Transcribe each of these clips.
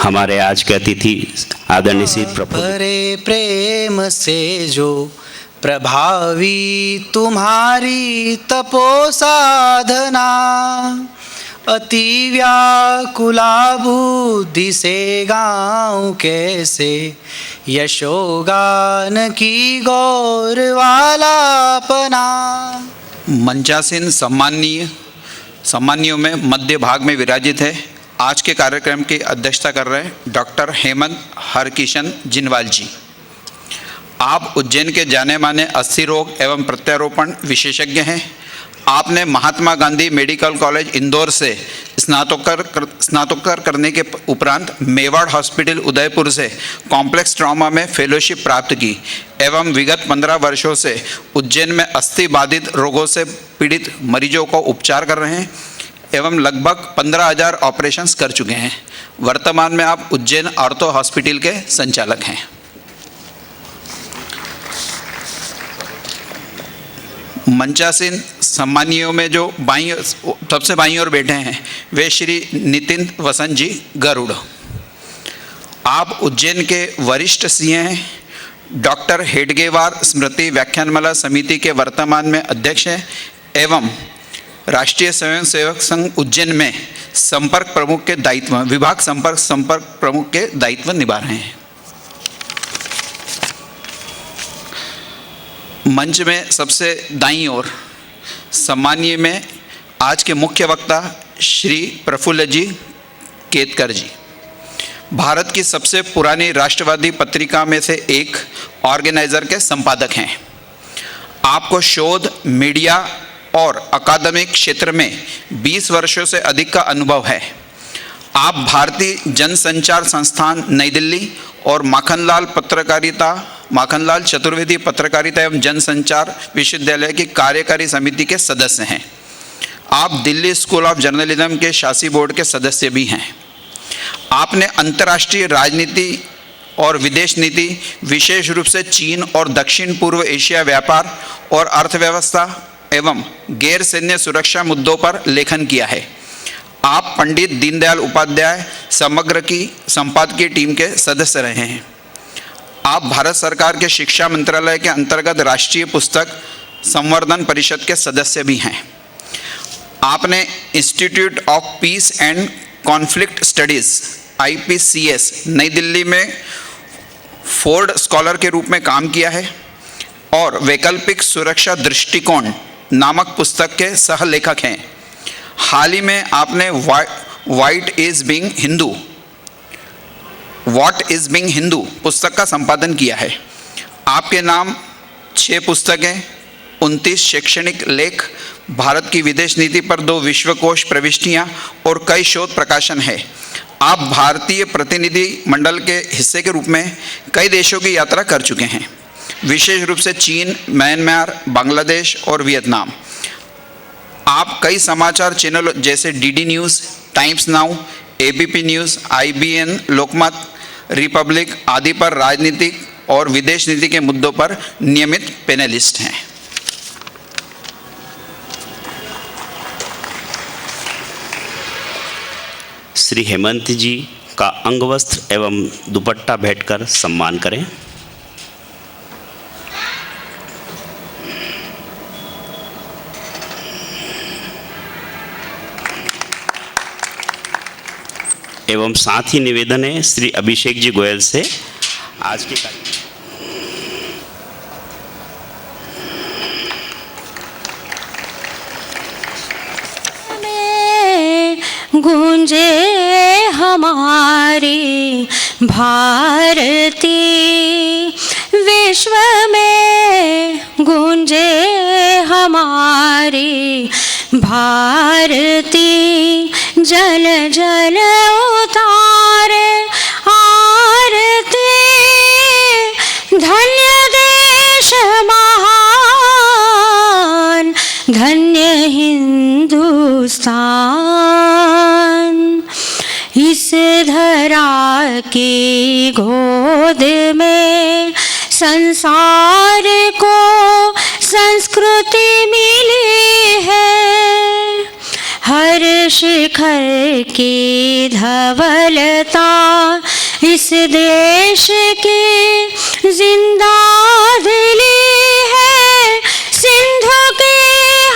हमारे आज के अतिथि आदरणीय श्री प्रफुल्ल भरे प्रेम से जो प्रभावी तुम्हारी तपो साधना, अति व्याकुला बुद्धि से गाऊं कैसे यशोगान की गौर वाला अपना। मंचासीन सम्मानियों में मध्य भाग में विराजित है। आज के कार्यक्रम की अध्यक्षता कर रहे हैं डॉक्टर हेमंत हरकिशन जिनवाल जी। आप उज्जैन के जाने माने अस्थि रोग एवं प्रत्यारोपण विशेषज्ञ हैं। आपने महात्मा गांधी मेडिकल कॉलेज इंदौर से स्नातकोत्तर करने के उपरांत मेवाड़ हॉस्पिटल उदयपुर से कॉम्प्लेक्स ट्रॉमा में फेलोशिप प्राप्त की एवं विगत 15 वर्षों से उज्जैन में अस्थि बाधित रोगों से पीड़ित मरीजों को उपचार कर रहे हैं एवं लगभग 15,000 ऑपरेशंस कर चुके हैं। वर्तमान में आप उज्जैन ऑर्थो हॉस्पिटल के संचालक हैं। मंचासीन सम्मानियों में जो सबसे बाईं ओर बैठे हैं वे श्री नितिन वसंत जी गरुड़। आप उज्जैन के वरिष्ठ सीए हैं। डॉक्टर हेडगेवार स्मृति व्याख्यानमाला समिति के वर्तमान में अध्यक्ष हैं एवं राष्ट्रीय स्वयंसेवक संघ उज्जैन में संपर्क प्रमुख के दायित्व विभाग संपर्क प्रमुख के दायित्व निभा रहे हैं। मंच में सबसे दाईं ओर सम्मानीय में आज के मुख्य वक्ता श्री प्रफुल्ल जी केतकर जी। भारत की सबसे पुरानी राष्ट्रवादी पत्रिका में से एक ऑर्गेनाइजर के संपादक हैं। आपको शोध, मीडिया और अकादमिक क्षेत्र में 20 वर्षों से अधिक का अनुभव है। आप भारतीय जनसंचार संस्थान नई दिल्ली और माखनलाल चतुर्वेदी पत्रकारिता एवं जनसंचार विश्वविद्यालय की कार्यकारी समिति के सदस्य हैं। आप दिल्ली स्कूल ऑफ जर्नलिज्म के शासी बोर्ड के सदस्य भी हैं। आपने अंतर्राष्ट्रीय राजनीति और विदेश नीति, विशेष रूप से चीन और दक्षिण पूर्व एशिया व्यापार और अर्थव्यवस्था एवं गैर सैन्य सुरक्षा मुद्दों पर लेखन किया है। आप पंडित दीनदयाल उपाध्याय समग्र की संपादकीय टीम के सदस्य रहे हैं। आप भारत सरकार के शिक्षा मंत्रालय के अंतर्गत राष्ट्रीय पुस्तक संवर्धन परिषद के सदस्य भी हैं। आपने institute of peace and conflict studies IPCS नई दिल्ली में फोर्ड स्कॉलर के रूप में काम किया है और वैकल्पिक सुरक्षा दृष्टिकोण नामक पुस्तक के सह लेखक हैं। हाल ही में आपने व्हाट इज बीइंग हिंदू पुस्तक का संपादन किया है। आपके नाम 6 पुस्तकें, 29 शैक्षणिक लेख, भारत की विदेश नीति पर 2 विश्वकोश प्रविष्टियां और कई शोध प्रकाशन है। आप भारतीय प्रतिनिधि मंडल के हिस्से के रूप में कई देशों की यात्रा कर चुके हैं, विशेष रूप से चीन, म्यांमार, बांग्लादेश और वियतनाम। आप कई समाचार चैनलों जैसे DD news, times now, ABP news, IBN, लोकमत, रिपब्लिक आदि पर राजनीतिक और विदेश नीति के मुद्दों पर नियमित पैनलिस्ट हैं। श्री हेमंत जी का अंगवस्त्र एवं दुपट्टा भेंटकर सम्मान करें। एवं साथ ही निवेदन है श्री अभिषेक जी गोयल से आज के गूंजे हमारी भारती, विश्व में गूंजे हमारी भारती, जल जल उतारे आरती, धन्य देश महान, धन्य हिंदुस्तान। इस धरा की गोद में संसार को संस्कृति मिली है, हर शिखर की धवलता इस देश की जिंदा दिली है। सिंधु की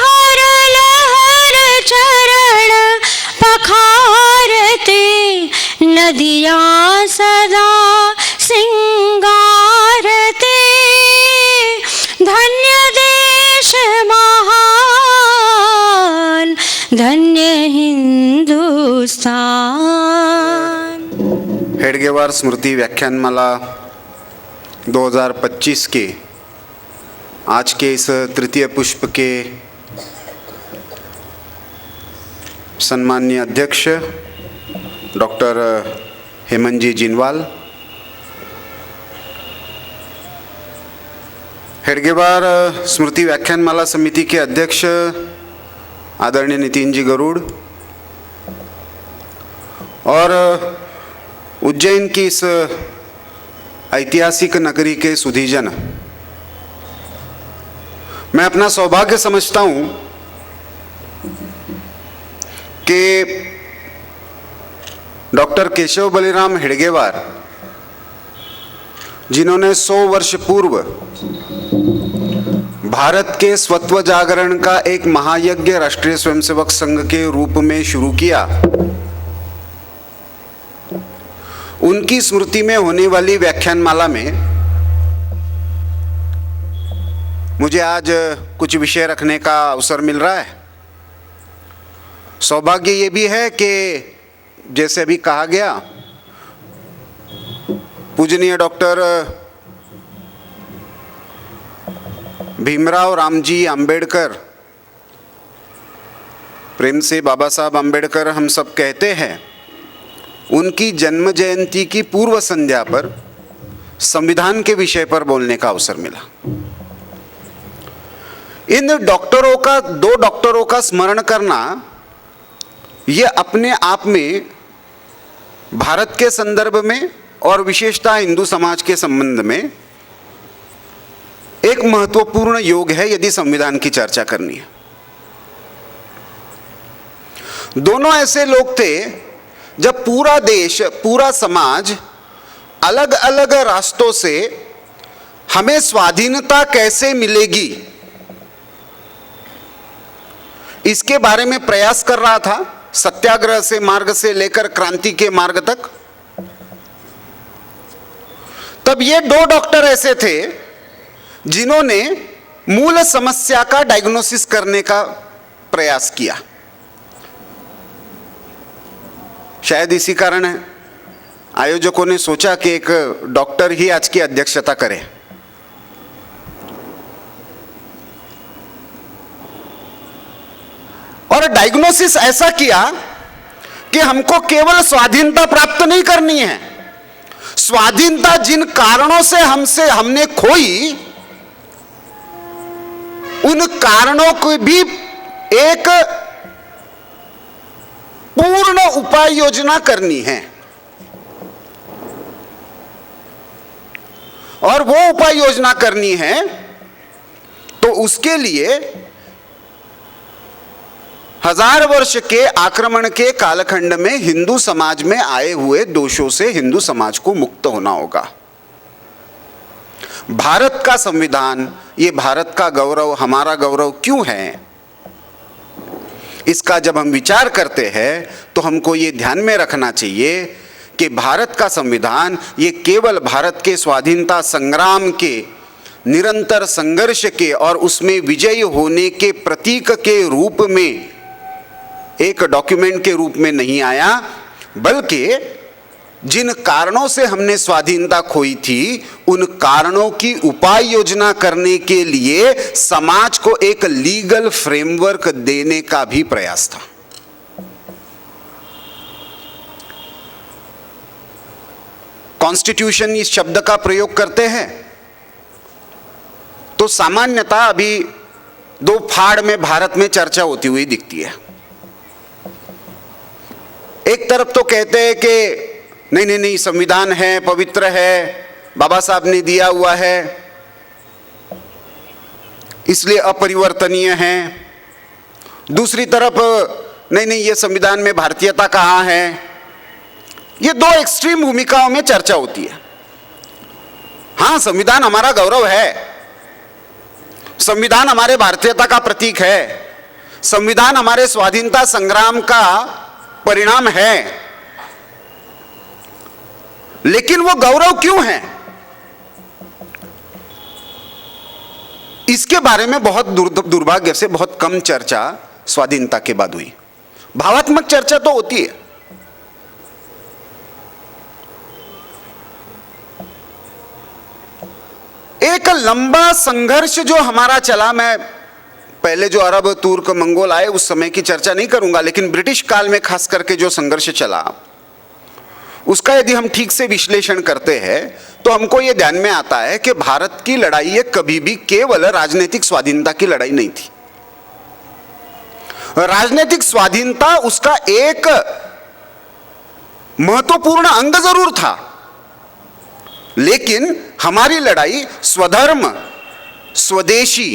हर लहर चरण पखारते, नदियाँ सदा सिंगारते। धन्य देश महान, धन्य हिंदुस्तान। हेडगेवार स्मृति व्याख्यानमाला 2025 के आज के इस तृतीय पुष्प के सम्माननीय अध्यक्ष डॉक्टर हेमंत जी जिनवाल, हेडगेवार स्मृति व्याख्यानमाला समिति के अध्यक्ष आदरणीय नितिन जी गरुड़ और उज्जैन की इस ऐतिहासिक नगरी के सुधीजन, मैं अपना सौभाग्य समझता हूं कि डॉक्टर केशव बलिराम हेडगेवार, जिन्होंने 100 वर्ष पूर्व भारत के स्वत्व जागरण का एक महायज्ञ राष्ट्रीय स्वयंसेवक संघ के रूप में शुरू किया, उनकी स्मृति में होने वाली व्याख्यानमाला में मुझे आज कुछ विषय रखने का अवसर मिल रहा है। सौभाग्य ये भी है कि जैसे अभी कहा गया, पूजनीय डॉक्टर भीमराव रामजी अंबेडकर, प्रेम से बाबा साहब अंबेडकर हम सब कहते हैं, उनकी जन्म जयंती की पूर्व संध्या पर संविधान के विषय पर बोलने का अवसर मिला। इन डॉक्टरों का, 2 डॉक्टरों का स्मरण करना, ये अपने आप में भारत के संदर्भ में और विशेषतः हिंदू समाज के संबंध में एक महत्वपूर्ण योग है यदि संविधान की चर्चा करनी है। दोनों ऐसे लोग थे जब पूरा देश, पूरा समाज अलग अलग रास्तों से हमें स्वाधीनता कैसे मिलेगी इसके बारे में प्रयास कर रहा था, सत्याग्रह से मार्ग से लेकर क्रांति के मार्ग तक। तब ये 2 डॉक्टर ऐसे थे जिन्होंने मूल समस्या का डायग्नोसिस करने का प्रयास किया। शायद इसी कारण है आयोजकों ने सोचा कि एक डॉक्टर ही आज की अध्यक्षता करे। और डायग्नोसिस ऐसा किया कि हमको केवल स्वाधीनता प्राप्त नहीं करनी है, स्वाधीनता जिन कारणों से हमने खोई, उन कारणों को भी एक पूर्ण उपाय योजना करनी है। और वो उपाय योजना करनी है तो उसके लिए 1000 वर्ष के आक्रमण के कालखंड में हिंदू समाज में आए हुए दोषों से हिंदू समाज को मुक्त होना होगा। भारत का संविधान, ये भारत का गौरव, हमारा गौरव क्यों है, इसका जब हम विचार करते हैं तो हमको ये ध्यान में रखना चाहिए कि भारत का संविधान ये केवल भारत के स्वाधीनता संग्राम के निरंतर संघर्ष के और उसमें विजयी होने के प्रतीक के रूप में, एक डॉक्यूमेंट के रूप में नहीं आया, बल्कि जिन कारणों से हमने स्वाधीनता खोई थी उन कारणों की उपाय योजना करने के लिए समाज को एक लीगल फ्रेमवर्क देने का भी प्रयास था। कॉन्स्टिट्यूशन इस शब्द का प्रयोग करते हैं तो सामान्यतः अभी 2 फाड़ में भारत में चर्चा होती हुई दिखती है। एक तरफ तो कहते हैं कि नहीं संविधान है, पवित्र है, बाबा साहब ने दिया हुआ है, इसलिए अपरिवर्तनीय है। दूसरी तरफ नहीं नहीं ये संविधान में भारतीयता कहाँ है। ये दो एक्सट्रीम भूमिकाओं में चर्चा होती है। हाँ, संविधान हमारा गौरव है, संविधान हमारे भारतीयता का प्रतीक है, संविधान हमारे स्वाधीनता संग्राम का परिणाम है, लेकिन वो गौरव क्यों है, इसके बारे में बहुत दुर्भाग्य से बहुत कम चर्चा स्वाधीनता के बाद हुई। भावात्मक चर्चा तो होती है। एक लंबा संघर्ष जो हमारा चला, मैं पहले जो अरब तुर्क मंगोल आए उस समय की चर्चा नहीं करूंगा, लेकिन ब्रिटिश काल में खास करके जो संघर्ष चला उसका यदि हम ठीक से विश्लेषण करते हैं तो हमको यह ध्यान में आता है कि भारत की लड़ाई ये कभी भी केवल राजनीतिक स्वाधीनता की लड़ाई नहीं थी। राजनीतिक स्वाधीनता उसका एक महत्वपूर्ण अंग जरूर था, लेकिन हमारी लड़ाई स्वधर्म, स्वदेशी,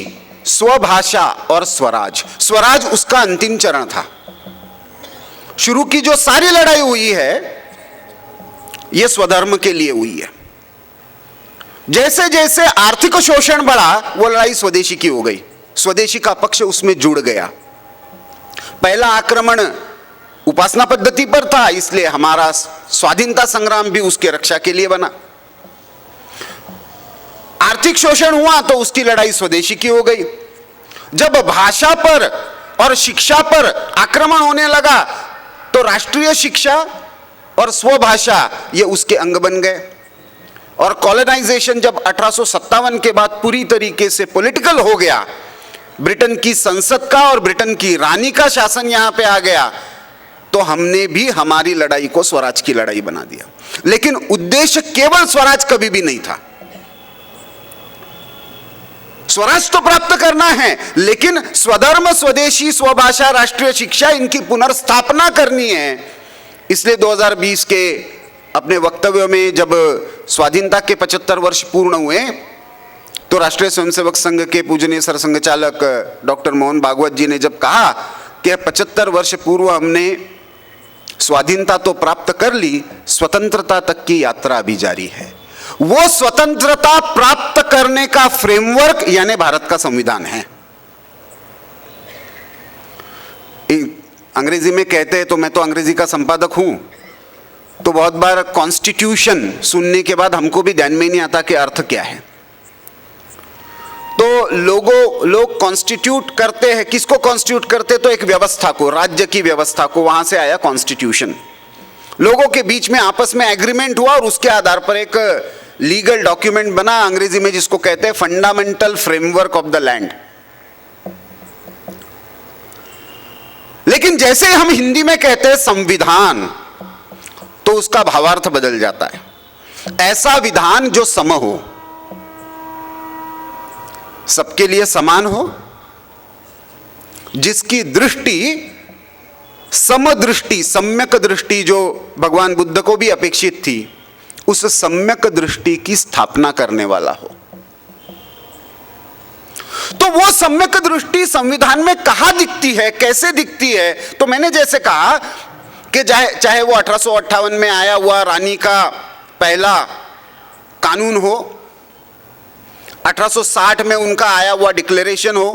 स्वभाषा और स्वराज, स्वराज उसका अंतिम चरण था। शुरू की जो सारी लड़ाई हुई है यह स्वधर्म के लिए हुई है। जैसे जैसे आर्थिक शोषण बढ़ा वो लड़ाई स्वदेशी की हो गई, स्वदेशी का पक्ष उसमें जुड़ गया। पहला आक्रमण उपासना पद्धति पर था, इसलिए हमारा स्वाधीनता संग्राम भी उसके रक्षा के लिए बना। आर्थिक शोषण हुआ तो उसकी लड़ाई स्वदेशी की हो गई। जब भाषा पर और शिक्षा पर आक्रमण होने लगा तो राष्ट्रीय शिक्षा और स्वभाषा ये उसके अंग बन गए। और कॉलोनाइजेशन जब 1857 के बाद पूरी तरीके से पॉलिटिकल हो गया, ब्रिटेन की संसद का और ब्रिटेन की रानी का शासन यहां पे आ गया, तो हमने भी हमारी लड़ाई को स्वराज की लड़ाई बना दिया। लेकिन उद्देश्य केवल स्वराज कभी भी नहीं था। स्वराज तो प्राप्त करना है, लेकिन स्वधर्म, स्वदेशी, स्वभाषा, राष्ट्रीय शिक्षा इनकी पुनर्स्थापना करनी है। इसलिए 2020 के अपने वक्तव्य में जब स्वाधीनता के 75 वर्ष पूर्ण हुए तो राष्ट्रीय स्वयंसेवक संघ के पूजनीय सरसंघ चालक डॉक्टर मोहन भागवत जी ने जब कहा कि 75 वर्ष पूर्व हमने स्वाधीनता तो प्राप्त कर ली, स्वतंत्रता तक की यात्रा अभी जारी है। वो स्वतंत्रता प्राप्त करने का फ्रेमवर्क यानी भारत का संविधान है। अंग्रेजी में कहते हैं, तो मैं तो अंग्रेजी का संपादक हूं, तो बहुत बार कॉन्स्टिट्यूशन सुनने के बाद हमको भी ध्यान में नहीं आता कि अर्थ क्या है। तो लोग कॉन्स्टिट्यूट करते हैं, किसको कॉन्स्टिट्यूट करते हैं? तो एक व्यवस्था को, राज्य की व्यवस्था को, वहां से आया कॉन्स्टिट्यूशन। लोगों के बीच में आपस में एग्रीमेंट हुआ और उसके आधार पर एक लीगल डॉक्यूमेंट बना, अंग्रेजी में जिसको कहते हैं fundamental framework of the land. लेकिन जैसे हम हिंदी में कहते हैं संविधान, तो उसका भावार्थ बदल जाता है। ऐसा विधान जो सम हो, सबके लिए समान हो, जिसकी दृष्टि समदृष्टि, सम्यक दृष्टि जो भगवान बुद्ध को भी अपेक्षित थी, उस सम्यक दृष्टि की स्थापना करने वाला हो। तो वो सम्यक दृष्टि संविधान में कहां दिखती है, कैसे दिखती है? तो मैंने जैसे कहा कि चाहे वो 1858 में आया हुआ रानी का पहला कानून हो, 1860 में उनका आया हुआ डिक्लेरेशन हो,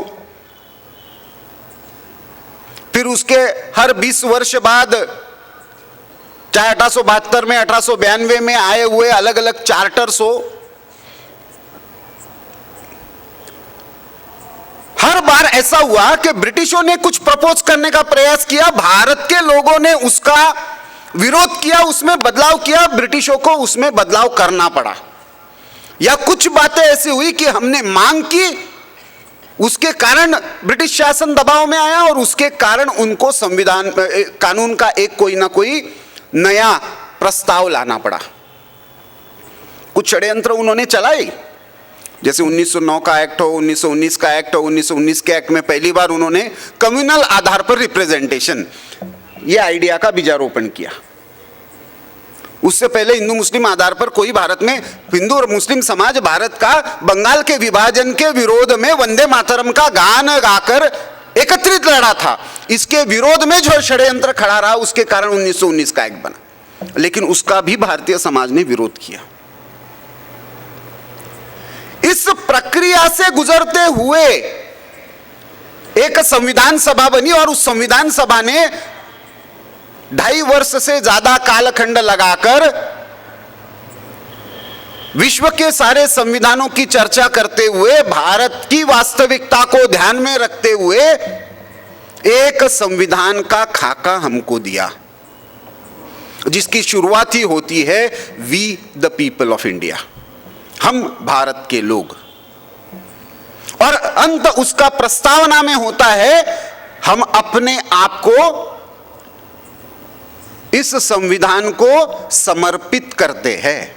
फिर उसके हर 20 वर्ष बाद चाहे 1872 में, 1892 में आए हुए अलग अलग चार्टर्स हो, हर बार ऐसा हुआ कि ब्रिटिशों ने कुछ प्रपोज करने का प्रयास किया, भारत के लोगों ने उसका विरोध किया, उसमें बदलाव किया, ब्रिटिशों को उसमें बदलाव करना पड़ा। या कुछ बातें ऐसी हुई कि हमने मांग की, उसके कारण ब्रिटिश शासन दबाव में आया और उसके कारण उनको संविधान कानून का एक कोई ना कोई नया प्रस्ताव लाना पड़ा। कुछ षड्यंत्र उन्होंने चलाए, जैसे 1909 का एक्ट हो, 1919 का एक्ट हो। 1919 के एक्ट में पहली बार उन्होंने कम्युनल आधार पर रिप्रेजेंटेशन, ये आइडिया का बीजारोपण किया। उससे पहले हिंदू मुस्लिम आधार पर कोई भारत में, हिंदू और मुस्लिम समाज भारत का बंगाल के विभाजन के विरोध में वंदे मातरम का गान गाकर एकत्रित लड़ा था, इसके विरोध में जो षड्यंत्र खड़ा रहा उसके कारण 1919 का एक्ट बना, लेकिन उसका भी भारतीय समाज ने विरोध किया। इस प्रक्रिया से गुजरते हुए एक संविधान सभा बनी और उस संविधान सभा ने 2.5 वर्ष से ज्यादा कालखंड लगाकर विश्व के सारे संविधानों की चर्चा करते हुए, भारत की वास्तविकता को ध्यान में रखते हुए एक संविधान का खाका हमको दिया, जिसकी शुरुआत ही होती है we the people of India, हम भारत के लोग, और अंत उसका प्रस्तावना में होता है हम अपने आप को इस संविधान को समर्पित करते हैं।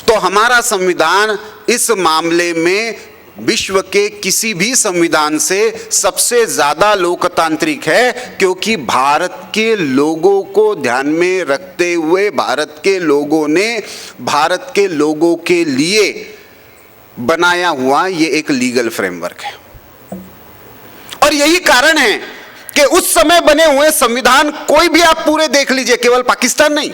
तो हमारा संविधान इस मामले में विश्व के किसी भी संविधान से सबसे ज्यादा लोकतांत्रिक है, क्योंकि भारत के लोगों को ध्यान में रखते हुए भारत के लोगों ने भारत के लोगों के लिए बनाया हुआ ये एक लीगल फ्रेमवर्क है। और यही कारण है कि उस समय बने हुए संविधान, कोई भी आप पूरे देख लीजिए, केवल पाकिस्तान नहीं,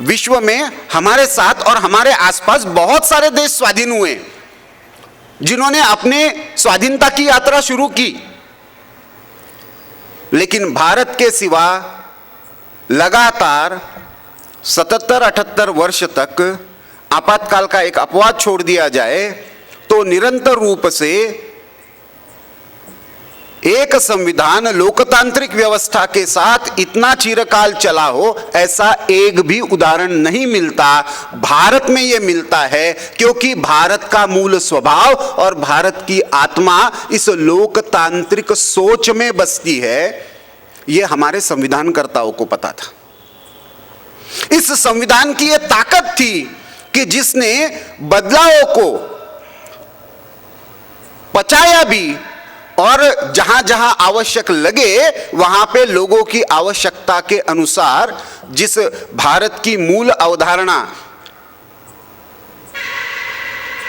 विश्व में हमारे साथ और हमारे आसपास बहुत सारे देश स्वाधीन हुए जिन्होंने अपने स्वाधीनता की यात्रा शुरू की, लेकिन भारत के सिवा लगातार 77-78 वर्ष तक आपातकाल का एक अपवाद छोड़ दिया जाए तो निरंतर रूप से एक संविधान लोकतांत्रिक व्यवस्था के साथ इतना चिरकाल चला हो, ऐसा एक भी उदाहरण नहीं मिलता। भारत में यह मिलता है क्योंकि भारत का मूल स्वभाव और भारत की आत्मा इस लोकतांत्रिक सोच में बसती है। यह हमारे संविधानकर्ताओं को पता था। इस संविधान की यह ताकत थी कि जिसने बदलावों को पचाया भी और जहां जहां आवश्यक लगे वहां पे लोगों की आवश्यकता के अनुसार जिस भारत की मूल अवधारणा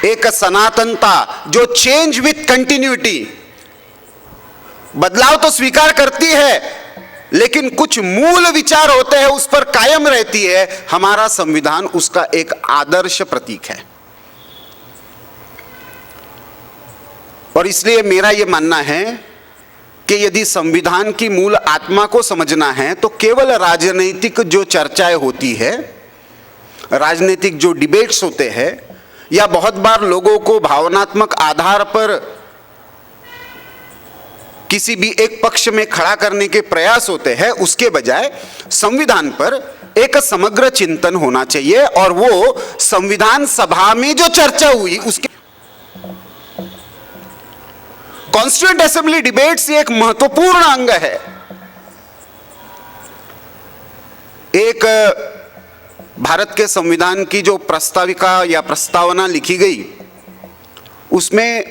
एक सनातनता, जो चेंज विथ कंटिन्यूटी, बदलाव तो स्वीकार करती है लेकिन कुछ मूल विचार होते हैं उस पर कायम रहती है, हमारा संविधान उसका एक आदर्श प्रतीक है। और इसलिए मेरा यह मानना है कि यदि संविधान की मूल आत्मा को समझना है तो केवल राजनीतिक जो चर्चाएं होती है, राजनीतिक जो डिबेट्स होते हैं, या बहुत बार लोगों को भावनात्मक आधार पर किसी भी एक पक्ष में खड़ा करने के प्रयास होते हैं, उसके बजाय संविधान पर एक समग्र चिंतन होना चाहिए। और वो संविधान सभा में जो चर्चा हुई उसके कॉन्स्टिट्यूएंट असेंबली डिबेट्स एक महत्वपूर्ण अंग है। एक भारत के संविधान की जो प्रस्ताविका या प्रस्तावना लिखी गई, उसमें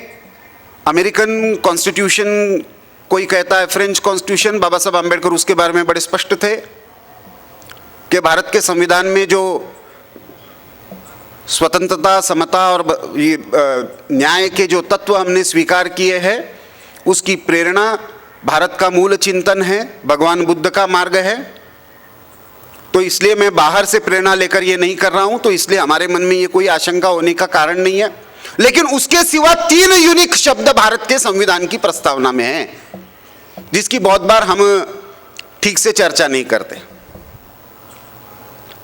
अमेरिकन कॉन्स्टिट्यूशन कोई कहता है फ्रेंच कॉन्स्टिट्यूशन, बाबा साहब आम्बेडकर उसके बारे में बड़े स्पष्ट थे कि भारत के संविधान में जो स्वतंत्रता, समता और न्याय के जो तत्व हमने स्वीकार किए हैं, उसकी प्रेरणा भारत का मूल चिंतन है, भगवान बुद्ध का मार्ग है। तो इसलिए मैं बाहर से प्रेरणा लेकर ये नहीं कर रहा हूं, तो इसलिए हमारे मन में ये कोई आशंका होने का कारण नहीं है। लेकिन उसके सिवा 3 यूनिक शब्द भारत के संविधान की प्रस्तावना में है, जिसकी बहुत बार हम ठीक से चर्चा नहीं करते।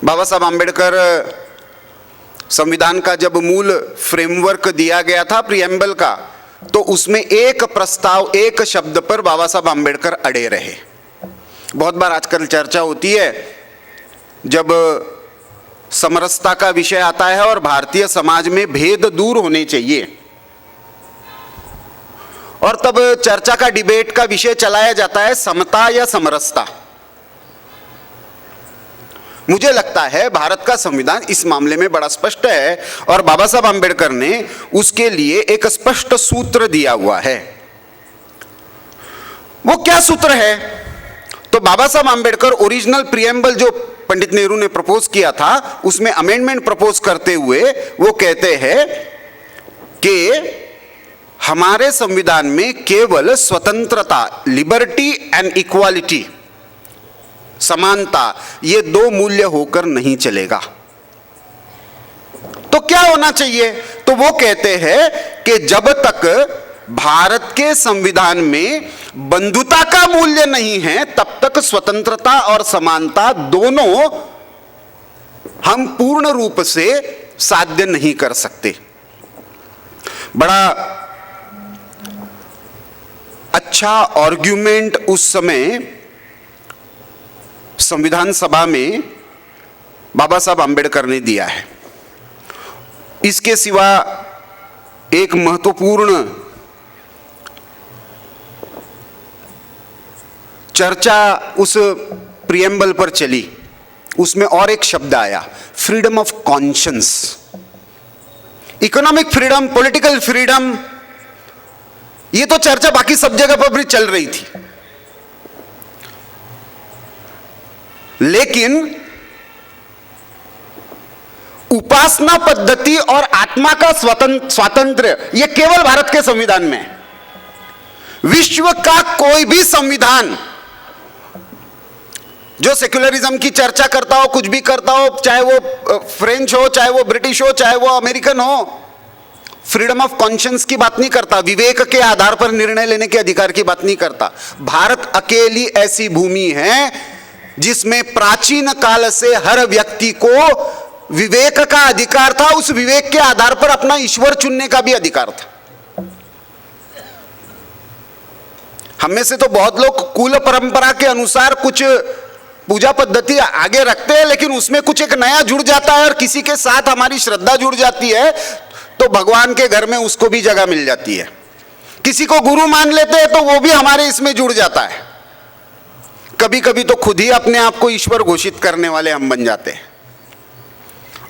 बाबा साहब आम्बेडकर संविधान का जब मूल फ्रेमवर्क दिया गया था प्रीएम्बल का, तो उसमें एक प्रस्ताव, एक शब्द पर बाबा साहब आम्बेडकर अड़े रहे। बहुत बार आजकल चर्चा होती है जब समरसता का विषय आता है और भारतीय समाज में भेद दूर होने चाहिए, और तब चर्चा का, डिबेट का विषय चलाया जाता है समता या समरसता। मुझे लगता है भारत का संविधान इस मामले में बड़ा स्पष्ट है और बाबा साहब आम्बेडकर ने उसके लिए एक स्पष्ट सूत्र दिया हुआ है। वो क्या सूत्र है? तो बाबा साहब आम्बेडकर ओरिजिनल प्रीएम्बल जो पंडित नेहरू ने प्रपोज किया था, उसमें अमेंडमेंट प्रपोज करते हुए वो कहते हैं कि हमारे संविधान में केवल स्वतंत्रता, लिबर्टी एंड इक्वालिटी, समानता, ये दो मूल्य होकर नहीं चलेगा। तो क्या होना चाहिए? तो वो कहते हैं कि जब तक भारत के संविधान में बंधुता का मूल्य नहीं है, तब तक स्वतंत्रता और समानता दोनों हम पूर्ण रूप से साध्य नहीं कर सकते। बड़ा अच्छा आर्ग्यूमेंट उस समय संविधान सभा में बाबा साहब आंबेडकर ने दिया है। इसके सिवा एक महत्वपूर्ण चर्चा उस प्रियम्बल पर चली। उसमें और एक शब्द आया, freedom of conscience. Economic freedom, political freedom, ये तो चर्चा बाकी सब जगह पर भी चल रही थी, लेकिन उपासना पद्धति और आत्मा का स्वातंत्र्य ये केवल भारत के संविधान में है। विश्व का कोई भी संविधान जो सेक्युलरिज्म की चर्चा करता हो, कुछ भी करता हो, चाहे वो फ्रेंच हो, चाहे वो ब्रिटिश हो, चाहे वो अमेरिकन हो, फ्रीडम ऑफ कॉन्शियंस की बात नहीं करता, विवेक के आधार पर निर्णय लेने के अधिकार की बात नहीं करता। भारत अकेली ऐसी भूमि है जिसमें प्राचीन काल से हर व्यक्ति को विवेक का अधिकार था, उस विवेक के आधार पर अपना ईश्वर चुनने का भी अधिकार था। हम में से तो बहुत लोग कुल परंपरा के अनुसार कुछ पूजा पद्धति आगे रखते हैं, लेकिन उसमें कुछ एक नया जुड़ जाता है और किसी के साथ हमारी श्रद्धा जुड़ जाती है, तो भगवान के घर में उसको भी जगह मिल जाती है। किसी को गुरु मान लेते हैं तो वो भी हमारे इसमें जुड़ जाता है। कभी कभी तो खुद ही अपने आप को ईश्वर घोषित करने वाले हम बन जाते हैं,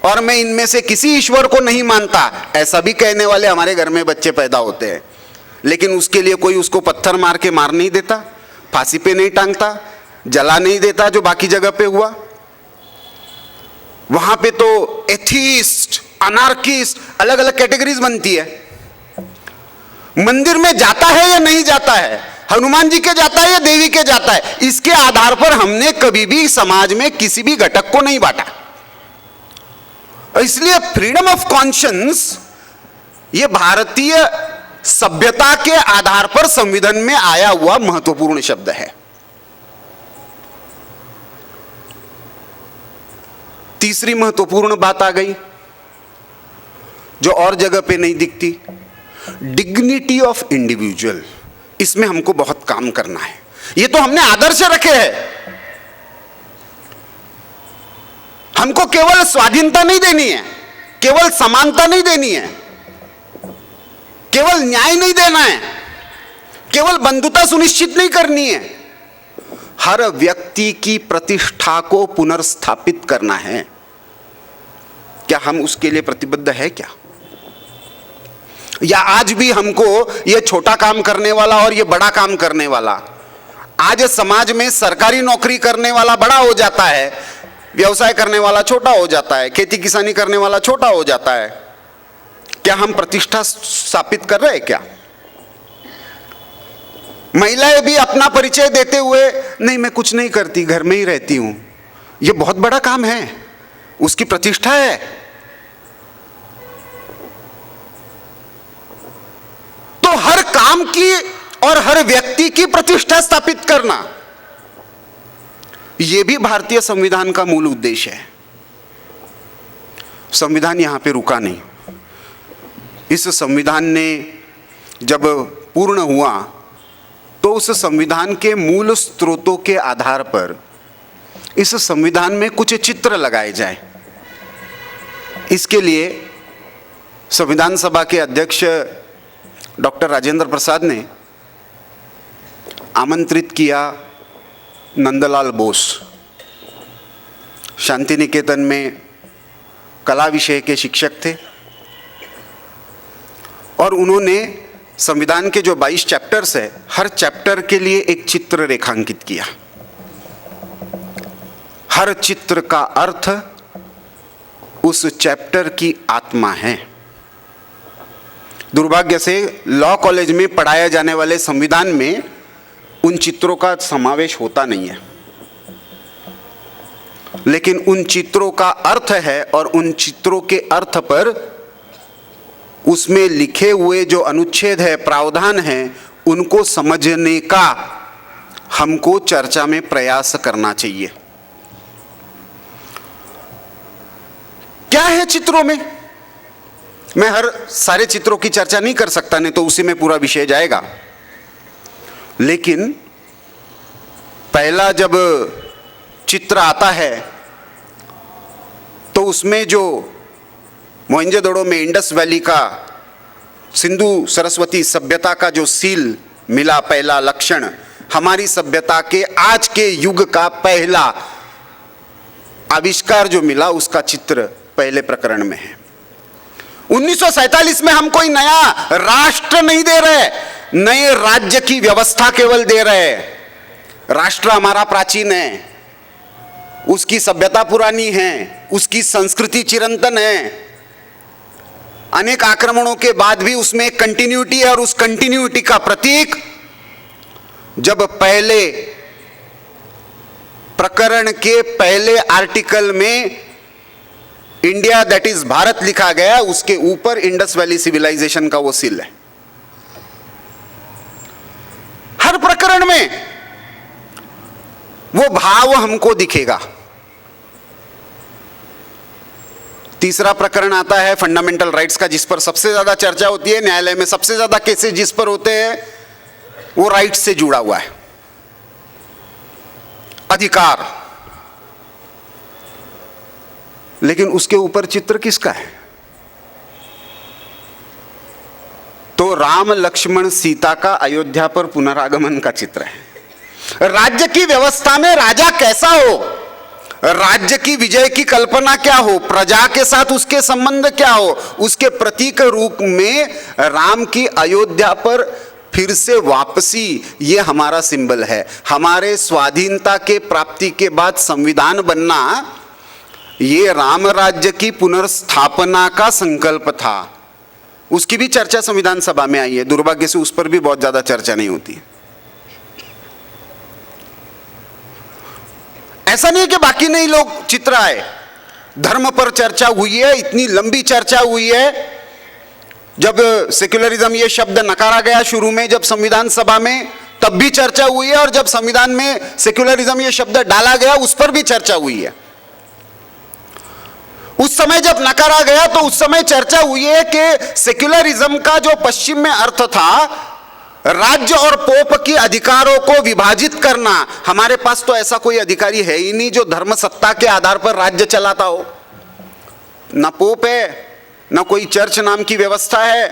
और मैं इनमें से किसी ईश्वर को नहीं मानता, ऐसा भी कहने वाले हमारे घर में बच्चे पैदा होते हैं। लेकिन उसके लिए कोई उसको पत्थर मार के मार नहीं देता, फांसी पे नहीं टांगता, जला नहीं देता जो बाकी जगह पे हुआ। वहां पे तो एथीस्ट, अनार्किस्ट, अलग अलग कैटेगरीज बनती है। मंदिर में जाता है या नहीं जाता है, हनुमान जी के जाता है या देवी के जाता है, इसके आधार पर हमने कभी भी समाज में किसी भी घटक को नहीं बांटा। इसलिए फ्रीडम ऑफ कॉन्शियंस ये भारतीय सभ्यता के आधार पर संविधान में आया हुआ महत्वपूर्ण शब्द है। तीसरी महत्वपूर्ण बात आ गई जो और जगह पे नहीं दिखती, डिग्निटी ऑफ इंडिविजुअल। इसमें हमको बहुत काम करना है। ये तो हमने आदर्श रखे हैं। हमको केवल स्वाधीनता नहीं देनी है, केवल समानता नहीं देनी है, केवल न्याय नहीं देना है, केवल बंधुता सुनिश्चित नहीं करनी है, हर व्यक्ति की प्रतिष्ठा को पुनर्स्थापित करना है। क्या हम उसके लिए प्रतिबद्ध है क्या? या आज भी हमको ये छोटा काम करने वाला और ये बड़ा काम करने वाला, आज समाज में सरकारी नौकरी करने वाला बड़ा हो जाता है, व्यवसाय करने वाला छोटा हो जाता है, खेती किसानी करने वाला छोटा हो जाता है। क्या हम प्रतिष्ठा स्थापित कर रहे हैं क्या? महिलाएं भी अपना परिचय देते हुए, नहीं मैं कुछ नहीं करती, घर में ही रहती हूं, यह बहुत बड़ा काम है, उसकी प्रतिष्ठा है। तो हर काम की और हर व्यक्ति की प्रतिष्ठा स्थापित करना, यह भी भारतीय संविधान का मूल उद्देश्य है। संविधान यहां पे रुका नहीं। इस संविधान ने जब पूर्ण हुआ तो उस संविधान के मूल स्रोतों के आधार पर इस संविधान में कुछ चित्र लगाए जाए। इसके लिए संविधान सभा के अध्यक्ष डॉक्टर राजेंद्र प्रसाद ने आमंत्रित किया नंदलाल बोस। शांति निकेतन में कला विषय के शिक्षक थे और उन्होंने संविधान के जो 22 चैप्टर्स है, हर चैप्टर के लिए एक चित्र रेखांकित किया। हर चित्र का अर्थ उस चैप्टर की आत्मा है। दुर्भाग्य से लॉ कॉलेज में पढ़ाया जाने वाले संविधान में उन चित्रों का समावेश होता नहीं है, लेकिन उन चित्रों का अर्थ है और उन चित्रों के अर्थ पर उसमें लिखे हुए जो अनुच्छेद है, प्रावधान है, उनको समझने का हमको चर्चा में प्रयास करना चाहिए। क्या है चित्रों में? मैं हर सारे चित्रों की चर्चा नहीं कर सकता, नहीं तो उसी में पूरा विषय जाएगा। लेकिन पहला जब चित्र आता है तो उसमें जो मोहनजोदड़ो में इंडस वैली का सिंधु सरस्वती सभ्यता का जो सील मिला, पहला लक्षण, हमारी सभ्यता के आज के युग का पहला आविष्कार जो मिला, उसका चित्र पहले प्रकरण में है। 1947 में हम कोई नया राष्ट्र नहीं दे रहे, नए राज्य की व्यवस्था केवल दे रहे। राष्ट्र हमारा प्राचीन है, उसकी सभ्यता पुरानी है, उसकी संस्कृति चिरंतन है। अनेक आक्रमणों के बाद भी उसमें एक कंटिन्यूटी है, और उस कंटिन्यूटी का प्रतीक जब पहले प्रकरण के पहले आर्टिकल में इंडिया दैट इज भारत लिखा गया, उसके ऊपर इंडस वैली सिविलाइजेशन का वो सील है। हर प्रकरण में वो भाव हमको दिखेगा। तीसरा प्रकरण आता है फंडामेंटल राइट्स का, जिस पर सबसे ज्यादा चर्चा होती है, न्यायालय में सबसे ज्यादा केसेस जिस पर होते हैं, वो राइट्स से जुड़ा हुआ है, अधिकार। लेकिन उसके ऊपर चित्र किसका है? तो राम लक्ष्मण सीता का अयोध्या पर पुनरागमन का चित्र है। राज्य की व्यवस्था में राजा कैसा हो, राज्य की विजय की कल्पना क्या हो, प्रजा के साथ उसके संबंध क्या हो, उसके प्रतीक रूप में राम की अयोध्या पर फिर से वापसी, ये हमारा सिंबल है। हमारे स्वाधीनता के प्राप्ति के बाद संविधान बनना, ये राम राज्य की पुनर्स्थापना का संकल्प था। उसकी भी चर्चा संविधान सभा में आई है, दुर्भाग्य से उस पर भी बहुत ज्यादा चर्चा नहीं होती। ऐसा नहीं है कि बाकी नहीं लोग चित्र आए, धर्म पर चर्चा हुई है, इतनी लंबी चर्चा हुई है। जब सेक्युलरिज्म ये शब्द नकारा गया शुरू में, जब संविधान सभा में, तब भी चर्चा हुई है, और जब संविधान में सेक्युलरिज्म ये शब्द डाला गया, उस पर भी चर्चा हुई है। उस समय जब नकारा गया तो उस समय चर्चा हुई है कि सेक्युलरिज्म का जो पश्चिम में अर्थ था, राज्य और पोप की अधिकारों को विभाजित करना, हमारे पास तो ऐसा कोई अधिकारी है ही नहीं जो धर्म सत्ता के आधार पर राज्य चलाता हो। ना पोप है, ना कोई चर्च नाम की व्यवस्था है।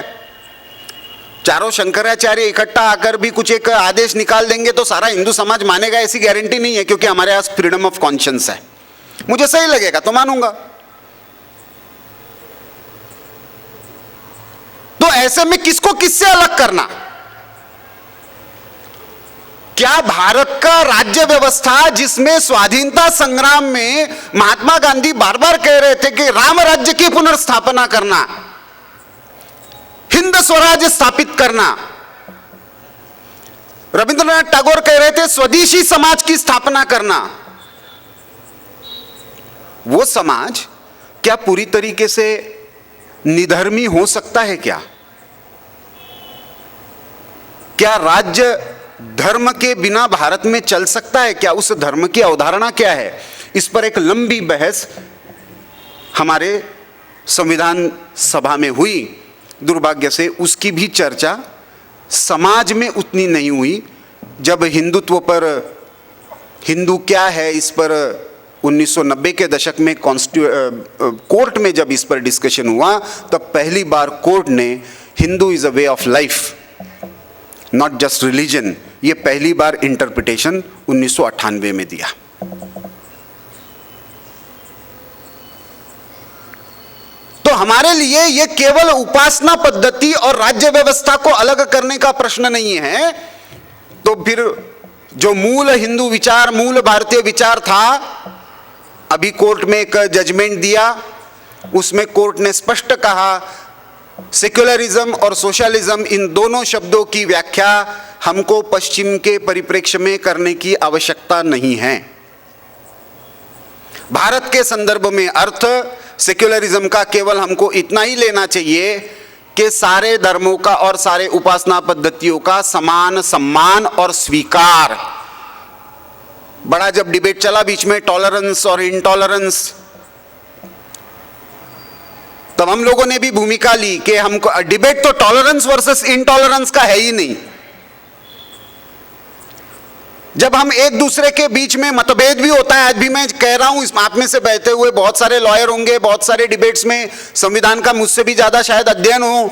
चारों शंकराचार्य इकट्ठा आकर भी कुछ एक आदेश निकाल देंगे तो सारा हिंदू समाज मानेगा, ऐसी गारंटी नहीं है, क्योंकि हमारे पास फ्रीडम ऑफ कॉन्शियंस है। मुझे सही लगेगा तो मानूंगा। तो ऐसे में किसको किससे अलग करना? क्या भारत का राज्य व्यवस्था, जिसमें स्वाधीनता संग्राम में महात्मा गांधी बार बार कह रहे थे कि राम राज्य की पुनर्स्थापना करना, हिंद स्वराज स्थापित करना, रविंद्रनाथ टैगोर कह रहे थे स्वदेशी समाज की स्थापना करना, वो समाज क्या पूरी तरीके से निधर्मी हो सकता है? क्या राज्य धर्म के बिना भारत में चल सकता है? क्या उस धर्म की अवधारणा क्या है? इस पर एक लंबी बहस हमारे संविधान सभा में हुई। दुर्भाग्य से उसकी भी चर्चा समाज में उतनी नहीं हुई। जब हिंदुत्व पर, हिंदू क्या है, इस पर 1990 के दशक में कोर्ट में जब इस पर डिस्कशन हुआ, तब पहली बार कोर्ट ने Hindu is a way of life, not just religion, ये पहली बार इंटरप्रिटेशन 1998 में दिया। तो हमारे लिए ये केवल उपासना पद्धति और राज्य व्यवस्था को अलग करने का प्रश्न नहीं है। तो फिर जो मूल हिंदू विचार, मूल भारतीय विचार था, अभी कोर्ट में एक जजमेंट दिया, उसमें कोर्ट ने स्पष्ट कहा सेक्युलरिज्म और सोशलिज्म, इन दोनों शब्दों की व्याख्या हमको पश्चिम के परिप्रेक्ष्य में करने की आवश्यकता नहीं है। भारत के संदर्भ में अर्थ सेक्युलरिज्म का केवल हमको इतना ही लेना चाहिए कि सारे धर्मों का और सारे उपासना पद्धतियों का समान सम्मान और स्वीकार। बड़ा जब डिबेट चला बीच में टॉलरेंस और इंटॉलरेंस, तब हम लोगों ने भी भूमिका ली कि हमको डिबेट तो टॉलरेंस वर्सेस इंटॉलरेंस का है ही नहीं। जब हम एक दूसरे के बीच में मतभेद भी होता है, आज भी मैं कह रहा हूं, इस आप में से बहते हुए बहुत सारे लॉयर होंगे, बहुत सारे डिबेट्स में संविधान का मुझसे भी ज्यादा शायद अध्ययन हो,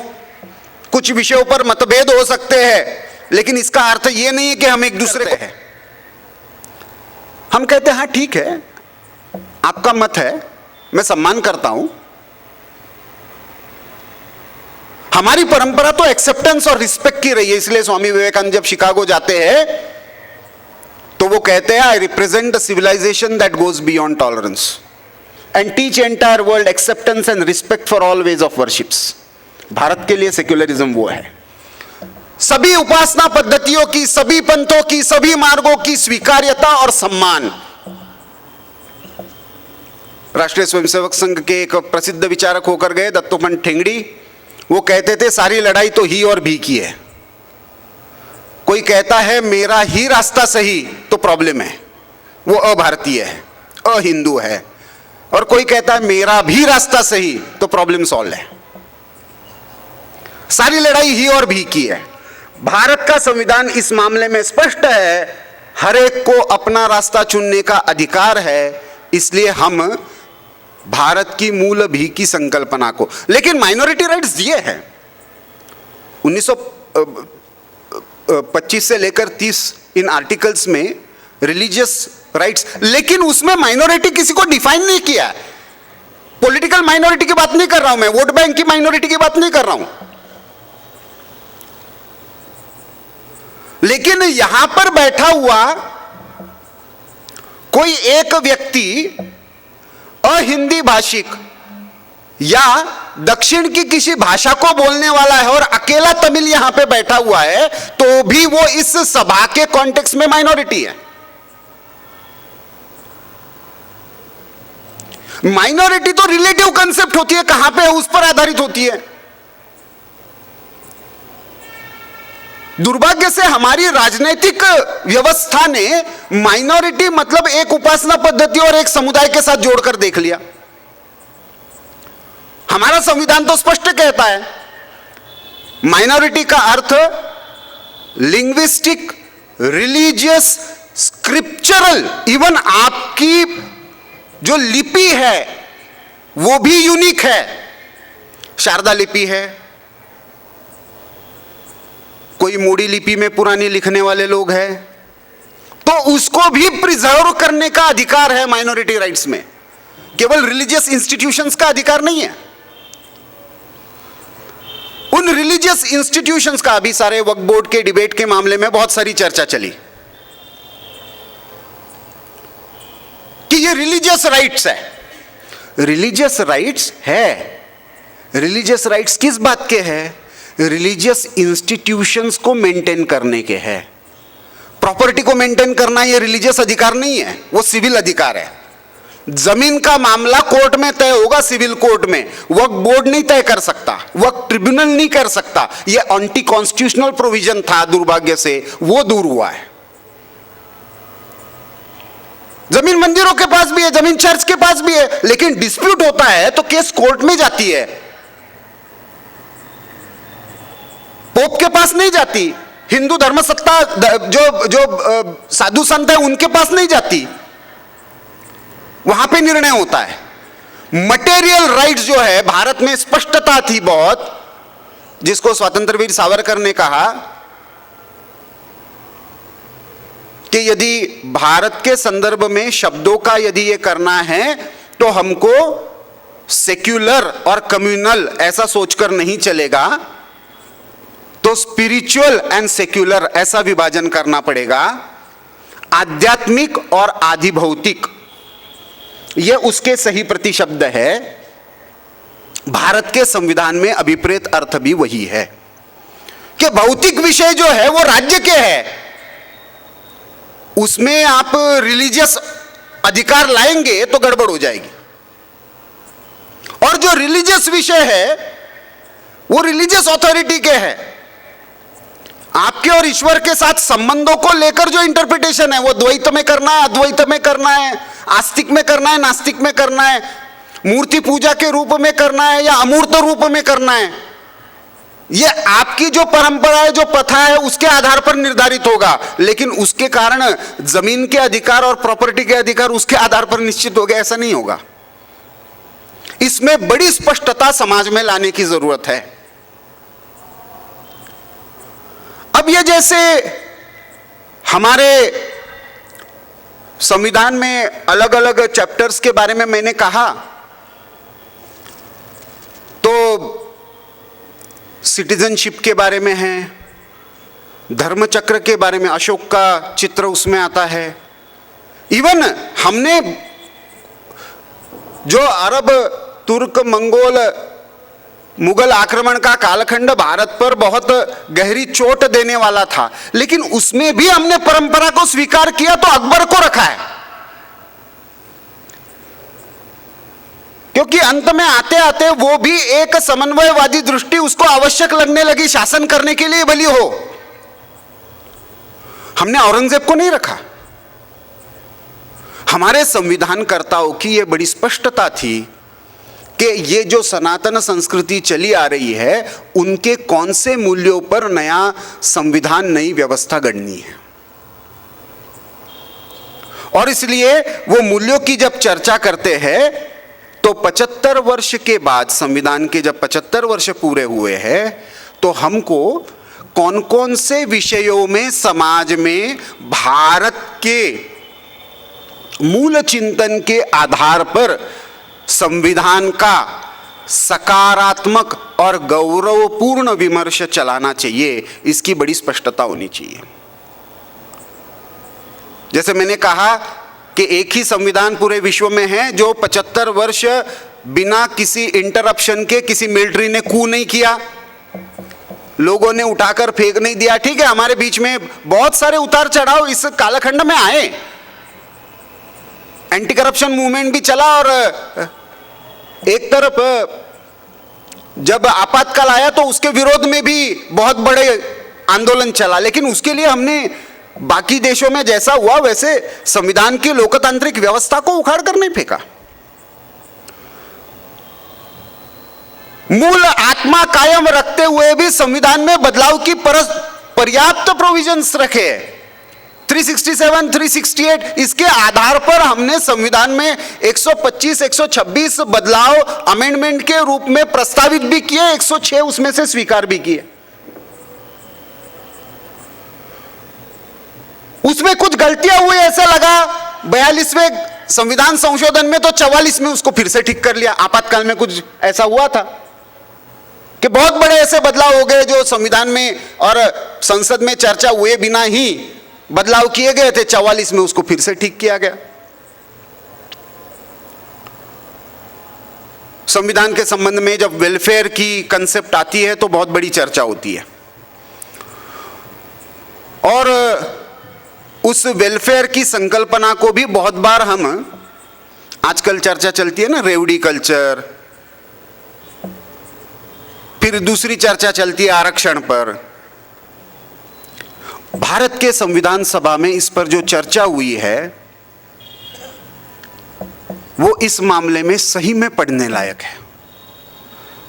कुछ विषयों पर मतभेद हो सकते हैं, लेकिन इसका अर्थ यह नहीं है कि हम एक दूसरे को, हम कहते हैं हाँ ठीक है, आपका मत है, मैं सम्मान करता हूं। हमारी परंपरा तो एक्सेप्टेंस और रिस्पेक्ट की रही है, इसलिए स्वामी विवेकानंद जब शिकागो जाते हैं तो वो कहते हैं I represent the civilisation that goes beyond tolerance and teach entire world acceptance and respect for all ways of worships. Bharat के लिए सेक्युलरिज्म वो है, सभी उपासना पद्धतियों की, सभी पंथों की, सभी मार्गों की स्वीकार्यता और सम्मान। राष्ट्रीय स्वयंसेवक संघ के एक प्रसिद्ध विचारक होकर गए दत्तोपंत ठेंगड़ी, वो कहते थे सारी लड़ाई तो ही और भी की है। कोई कहता है मेरा ही रास्ता सही तो प्रॉब्लम है, वो अभारतीय है, अहिंदू है, और कोई कहता है मेरा भी रास्ता सही तो प्रॉब्लम सॉल्व है। सारी लड़ाई ही और भी की है। भारत का संविधान इस मामले में स्पष्ट है, हर एक को अपना रास्ता चुनने का अधिकार है, इसलिए हम भारत की मूल भी की संकल्पना को, लेकिन माइनॉरिटी राइट्स दिए हैं 1925 से लेकर 30 इन आर्टिकल्स में रिलीजियस राइट्स, लेकिन उसमें माइनॉरिटी किसी को डिफाइन नहीं किया। पॉलिटिकल माइनॉरिटी की बात नहीं कर रहा हूं मैं, वोट बैंक की माइनॉरिटी की बात नहीं कर रहा हूं, लेकिन यहां पर बैठा हुआ कोई एक व्यक्ति अहिंदी भाषिक या दक्षिण की किसी भाषा को बोलने वाला है और अकेला तमिल यहां पे बैठा हुआ है, तो भी वो इस सभा के कॉन्टेक्स्ट में माइनॉरिटी है। माइनॉरिटी तो रिलेटिव कंसेप्ट होती है, कहां पे है उस पर आधारित होती है। दुर्भाग्य से हमारी राजनीतिक व्यवस्था ने माइनॉरिटी मतलब एक उपासना पद्धति और एक समुदाय के साथ जोड़कर देख लिया। हमारा संविधान तो स्पष्ट कहता है माइनॉरिटी का अर्थ लिंग्विस्टिक, रिलीजियस, स्क्रिप्चरल, इवन आपकी जो लिपि है वो भी यूनिक है। शारदा लिपि है, कोई मोड़ी लिपि में पुरानी लिखने वाले लोग हैं, तो उसको भी प्रिजर्व करने का अधिकार है माइनॉरिटी राइट्स में, केवल रिलीजियस इंस्टीट्यूशंस का अधिकार नहीं है। उन रिलीजियस इंस्टीट्यूशंस का अभी सारे वक्फ बोर्ड के डिबेट के मामले में बहुत सारी चर्चा चली कि ये रिलीजियस राइट्स है। रिलीजियस राइट्स है, रिलीजियस राइट्स किस बात के हैं? रिलीजियस इंस्टीट्यूशंस को मेंटेन करने के हैं। प्रॉपर्टी को मेंटेन करना ये रिलीजियस अधिकार नहीं है, वो सिविल अधिकार है। जमीन का मामला कोर्ट में तय होगा, सिविल कोर्ट में, वक्फ बोर्ड नहीं तय कर सकता, वक्फ ट्रिब्यूनल नहीं कर सकता। ये एंटी कॉन्स्टिट्यूशनल प्रोविजन था, दुर्भाग्य से वो दूर हुआ है। जमीन मंदिरों के पास भी है, जमीन चर्च के पास भी है, लेकिन डिस्प्यूट होता है तो केस कोर्ट में जाती है, पोप के पास नहीं जाती। हिंदू धर्म सत्ता जो साधु संत है उनके पास नहीं जाती, वहां पे निर्णय होता है। मटेरियल राइट्स जो है भारत में स्पष्टता थी बहुत, जिसको स्वतंत्र वीर सावरकर ने कहा कि यदि भारत के संदर्भ में शब्दों का यदि ये करना है तो हमको सेक्युलर और कम्युनल ऐसा सोचकर नहीं चलेगा, तो स्पिरिचुअल एंड सेक्युलर ऐसा विभाजन करना पड़ेगा। आध्यात्मिक और आधिभौतिक ये उसके सही प्रतिशब्द है। भारत के संविधान में अभिप्रेत अर्थ भी वही है कि भौतिक विषय जो है वो राज्य के है, उसमें आप रिलीजियस अधिकार लाएंगे तो गड़बड़ हो जाएगी। और जो रिलीजियस विषय है वो रिलीजियस अथॉरिटी के है। आपके और ईश्वर के साथ संबंधों को लेकर जो इंटरप्रिटेशन है वो द्वैत में करना है, अद्वैत में करना है, आस्तिक में करना है, नास्तिक में करना है, मूर्ति पूजा के रूप में करना है या अमूर्त रूप में करना है, ये आपकी जो परंपरा है, जो प्रथा है, उसके आधार पर निर्धारित होगा। लेकिन उसके कारण जमीन के अधिकार और प्रॉपर्टी के अधिकार उसके आधार पर निश्चित हो गए, ऐसा नहीं होगा। इसमें बड़ी स्पष्टता समाज में लाने की जरूरत है। अब ये जैसे हमारे संविधान में अलग अलग चैप्टर्स के बारे में मैंने कहा, तो सिटीजनशिप के बारे में है, धर्म चक्र के बारे में अशोक का चित्र उसमें आता है। इवन हमने जो अरब, तुर्क, मंगोल, मुगल आक्रमण का कालखंड भारत पर बहुत गहरी चोट देने वाला था, लेकिन उसमें भी हमने परंपरा को स्वीकार किया तो अकबर को रखा है, क्योंकि अंत में आते आते वो भी एक समन्वयवादी दृष्टि उसको आवश्यक लगने लगी शासन करने के लिए भली हो। हमने औरंगजेब को नहीं रखा। हमारे संविधानकर्ताओं की यह बड़ी स्पष्टता थी कि ये जो सनातन संस्कृति चली आ रही है उनके कौन से मूल्यों पर नया संविधान, नई व्यवस्था गढ़नी है। और इसलिए वो मूल्यों की जब चर्चा करते हैं तो 75 वर्ष के बाद, संविधान के जब 75 वर्ष पूरे हुए हैं, तो हमको कौन कौन से विषयों में समाज में भारत के मूल चिंतन के आधार पर संविधान का सकारात्मक और गौरवपूर्ण विमर्श चलाना चाहिए, इसकी बड़ी स्पष्टता होनी चाहिए। जैसे मैंने कहा कि एक ही संविधान पूरे विश्व में है जो 75 वर्ष बिना किसी इंटरप्शन के, किसी मिलिट्री ने कू नहीं किया, लोगों ने उठाकर फेंक नहीं दिया। ठीक है, हमारे बीच में बहुत सारे उतार चढ़ाव इस कालखंड में आए, एंटी करप्शन मूवमेंट भी चला और एक तरफ जब आपातकाल आया तो उसके विरोध में भी बहुत बड़े आंदोलन चला। लेकिन उसके लिए हमने बाकी देशों में जैसा हुआ वैसे संविधान की लोकतांत्रिक व्यवस्था को उखाड़ कर नहीं फेंका। मूल आत्मा कायम रखते हुए भी संविधान में बदलाव की पर्याप्त प्रोविजंस रखे। 367, 368 इसके आधार पर हमने संविधान में 125, 126 बदलाव अमेंडमेंट के रूप में प्रस्तावित भी किए, 106 उसमें से स्वीकार भी किए। उसमें कुछ गलतियां हुई ऐसा लगा, 42वें संविधान संशोधन में तो 44 में उसको फिर से ठीक कर लिया। आपातकाल में कुछ ऐसा हुआ था कि बहुत बड़े ऐसे बदलाव हो गए जो संविधान में और संसद में चर्चा हुए बिना ही बदलाव किए गए थे, 44 में उसको फिर से ठीक किया गया। संविधान के संबंध में जब वेलफेयर की कंसेप्ट आती है तो बहुत बड़ी चर्चा होती है, और उस वेलफेयर की संकल्पना को भी बहुत बार हम, आजकल चर्चा चलती है ना रेवड़ी कल्चर, फिर दूसरी चर्चा चलती है आरक्षण पर। भारत के संविधान सभा में इस पर जो चर्चा हुई है वो इस मामले में सही में पढ़ने लायक है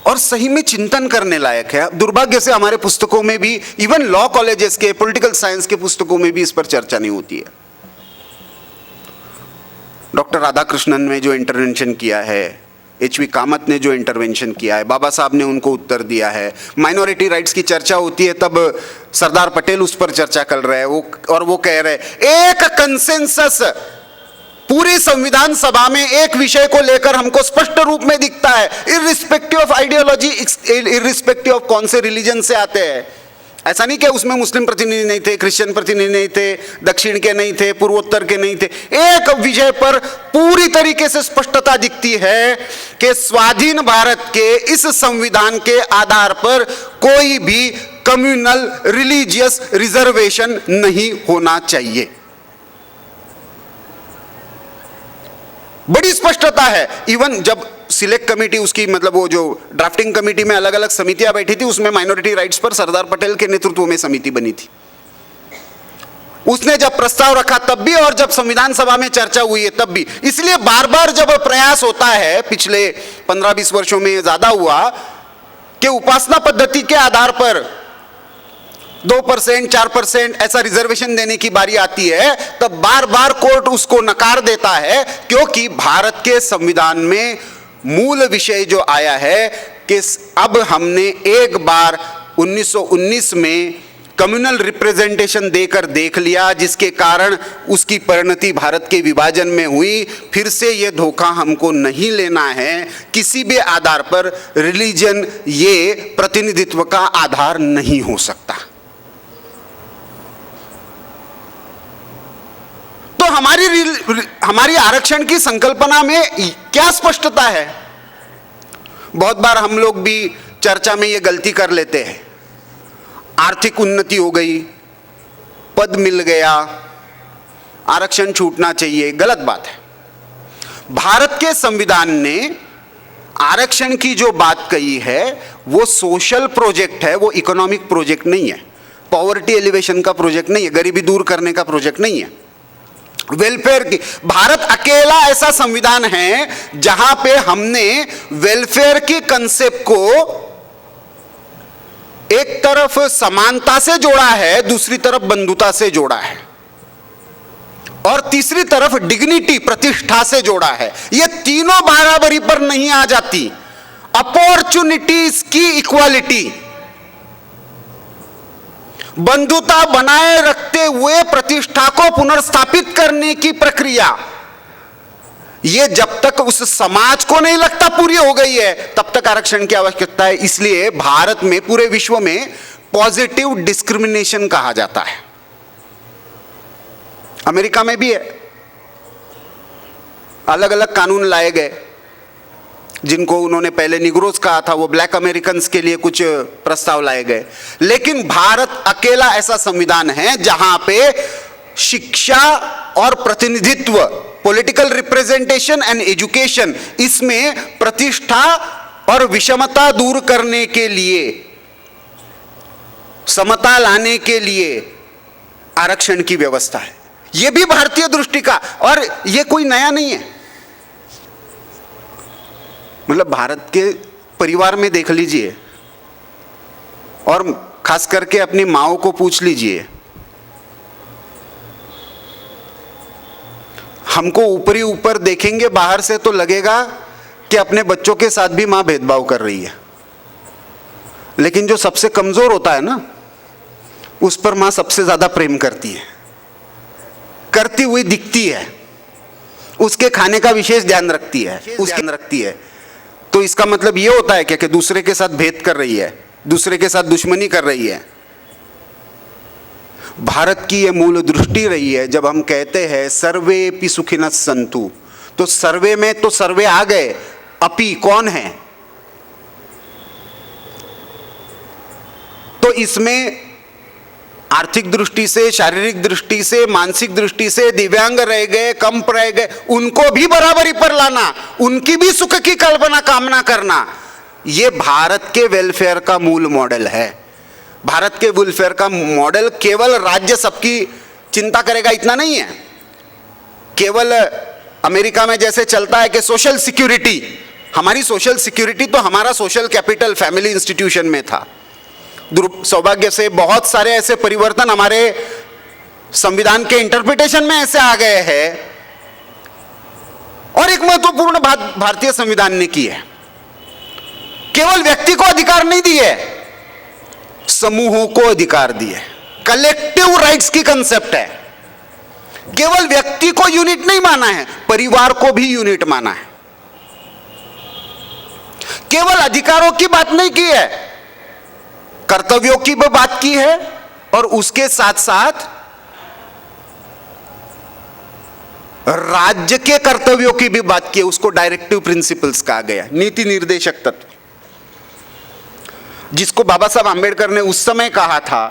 और सही में चिंतन करने लायक है। दुर्भाग्य से हमारे पुस्तकों में भी, इवन लॉ कॉलेजेस के, पॉलिटिकल साइंस के पुस्तकों में भी इस पर चर्चा नहीं होती है। डॉक्टर राधाकृष्णन ने जो इंटरवेंशन किया है, एच.वी. कामत ने जो इंटरवेंशन किया है, बाबा साहब ने उनको उत्तर दिया है। माइनॉरिटी राइट्स की चर्चा होती है तब सरदार पटेल उस पर चर्चा कर रहे हैं, वो कह रहे हैं एक कंसेंसस पूरी संविधान सभा में एक विषय को लेकर हमको स्पष्ट रूप में दिखता है, irrespective of ideology, irrespective of कौन से रिलीजन से आते हैं। ऐसा नहीं कि उसमें मुस्लिम प्रतिनिधि नहीं थे, क्रिश्चियन प्रतिनिधि नहीं थे, दक्षिण के नहीं थे, पूर्वोत्तर के नहीं थे। एक विषय पर पूरी तरीके से स्पष्टता दिखती है के स्वाधीन भारत के इस संविधान के आधार पर कोई भी कम्युनल रिलीजियस रिजर्वेशन नहीं होना चाहिए। बड़ी स्पष्टता है। इवन जब सिलेक्ट कमेटी उसकी मतलब वो जो ड्राफ्टिंग कमेटी में अलग अलग समितियां बैठी थी, उसमें माइनॉरिटी राइट्स पर सरदार पटेल के नेतृत्व में समिति बनी थी। उसने जब प्रस्ताव रखा तब भी, और जब संविधान सभा में चर्चा हुई है तब भी। इसलिए बार बार जब प्रयास होता है, पिछले 15-20 वर्षों में ज्यादा हुआ कि उपासना पद्धति के आधार पर 2%, 4% ऐसा रिजर्वेशन देने की बारी आती है, तब बार बार कोर्ट उसको नकार देता है, क्योंकि भारत के संविधान में मूल विषय जो आया है कि अब हमने एक बार 1919 में कम्युनल रिप्रेजेंटेशन देकर देख लिया, जिसके कारण उसकी परिणति भारत के विभाजन में हुई। फिर से यह धोखा हमको नहीं लेना है। किसी भी आधार पर रिलीजन ये प्रतिनिधित्व का आधार नहीं हो सकता। तो हमारी आरक्षण की संकल्पना में क्या स्पष्टता है? बहुत बार हम लोग भी चर्चा में ये गलती कर लेते हैं। आर्थिक उन्नति हो गई, पद मिल गया, आरक्षण छूटना चाहिए। गलत बात है। भारत के संविधान ने आरक्षण की जो बात कही है वो सोशल प्रोजेक्ट है, वो इकोनॉमिक प्रोजेक्ट नहीं है। पॉवर्टी एलिवेशन का प्रोजेक्ट नहीं है, गरीबी दूर करने का प्रोजेक्ट नहीं है, वेलफेयर की। भारत अकेला ऐसा संविधान है जहां पे हमने वेलफेयर की कंसेप्ट को एक तरफ समानता से जोड़ा है, दूसरी तरफ बंधुता से जोड़ा है, और तीसरी तरफ डिग्निटी प्रतिष्ठा से जोड़ा है। ये तीनों बराबरी पर नहीं आ जाती। अपॉर्चुनिटीज की इक्वालिटी, बंधुता बनाए रखते हुए प्रतिष्ठा को पुनर्स्थापित करने की प्रक्रिया, ये जब तक उस समाज को नहीं लगता पूरी हो गई है, तब तक आरक्षण की आवश्यकता है। इसलिए भारत में, पूरे विश्व में पॉजिटिव डिस्क्रिमिनेशन कहा जाता है। अमेरिका में भी है, अलग अलग कानून लाए गए। जिनको उन्होंने पहले निग्रोज कहा था, वो ब्लैक अमेरिकन्स के लिए कुछ प्रस्ताव लाए गए। लेकिन भारत अकेला ऐसा संविधान है जहां पे शिक्षा और प्रतिनिधित्व, पॉलिटिकल रिप्रेजेंटेशन एंड एजुकेशन, इसमें प्रतिष्ठा और विषमता दूर करने के लिए, समता लाने के लिए आरक्षण की व्यवस्था है। यह भी भारतीय दृष्टि का, और यह कोई नया नहीं है। मतलब भारत के परिवार में देख लीजिए, और खास करके अपनी माओ को पूछ लीजिए, हमको ऊपरी ऊपर देखेंगे बाहर से तो लगेगा कि अपने बच्चों के साथ भी मां भेदभाव कर रही है, लेकिन जो सबसे कमजोर होता है ना, उस पर मां सबसे ज्यादा प्रेम करती है, करती हुई दिखती है, उसके खाने का विशेष ध्यान रखती है। तो इसका मतलब यह होता है क्या कि दूसरे के साथ भेद कर रही है, दूसरे के साथ दुश्मनी कर रही है? भारत की यह मूल दृष्टि रही है। जब हम कहते हैं सर्वेपि सुखिनः सन्तु, तो सर्वे में तो सर्वे आ गए, अपि कौन है? तो इसमें आर्थिक दृष्टि से, शारीरिक दृष्टि से, मानसिक दृष्टि से दिव्यांग रह गए, कम रह गए, उनको भी बराबरी पर लाना, उनकी भी सुख की कल्पना कामना करना, यह भारत के वेलफेयर का मूल मॉडल है। भारत के वेलफेयर का मॉडल केवल राज्य सबकी चिंता करेगा इतना नहीं है। केवल अमेरिका में जैसे चलता है कि सोशल सिक्योरिटी, हमारी सोशल सिक्योरिटी तो हमारा सोशल कैपिटल फैमिली इंस्टीट्यूशन में था। सौभाग्य से बहुत सारे ऐसे परिवर्तन हमारे संविधान के इंटरप्रिटेशन में ऐसे आ गए हैं, और एक महत्वपूर्ण बात भारतीय संविधान ने की है, केवल व्यक्ति को अधिकार नहीं दिए, समूहों को अधिकार दिए। कलेक्टिव राइट्स की कंसेप्ट है। केवल व्यक्ति को यूनिट नहीं माना है, परिवार को भी यूनिट माना है। केवल अधिकारों की बात नहीं की है, कर्तव्यों की भी बात की है, और उसके साथ साथ राज्य के कर्तव्यों की भी बात की, उसको डायरेक्टिव प्रिंसिपल्स कहा गया, नीति निर्देशक तत्व, जिसको बाबा साहब आंबेडकर ने उस समय कहा था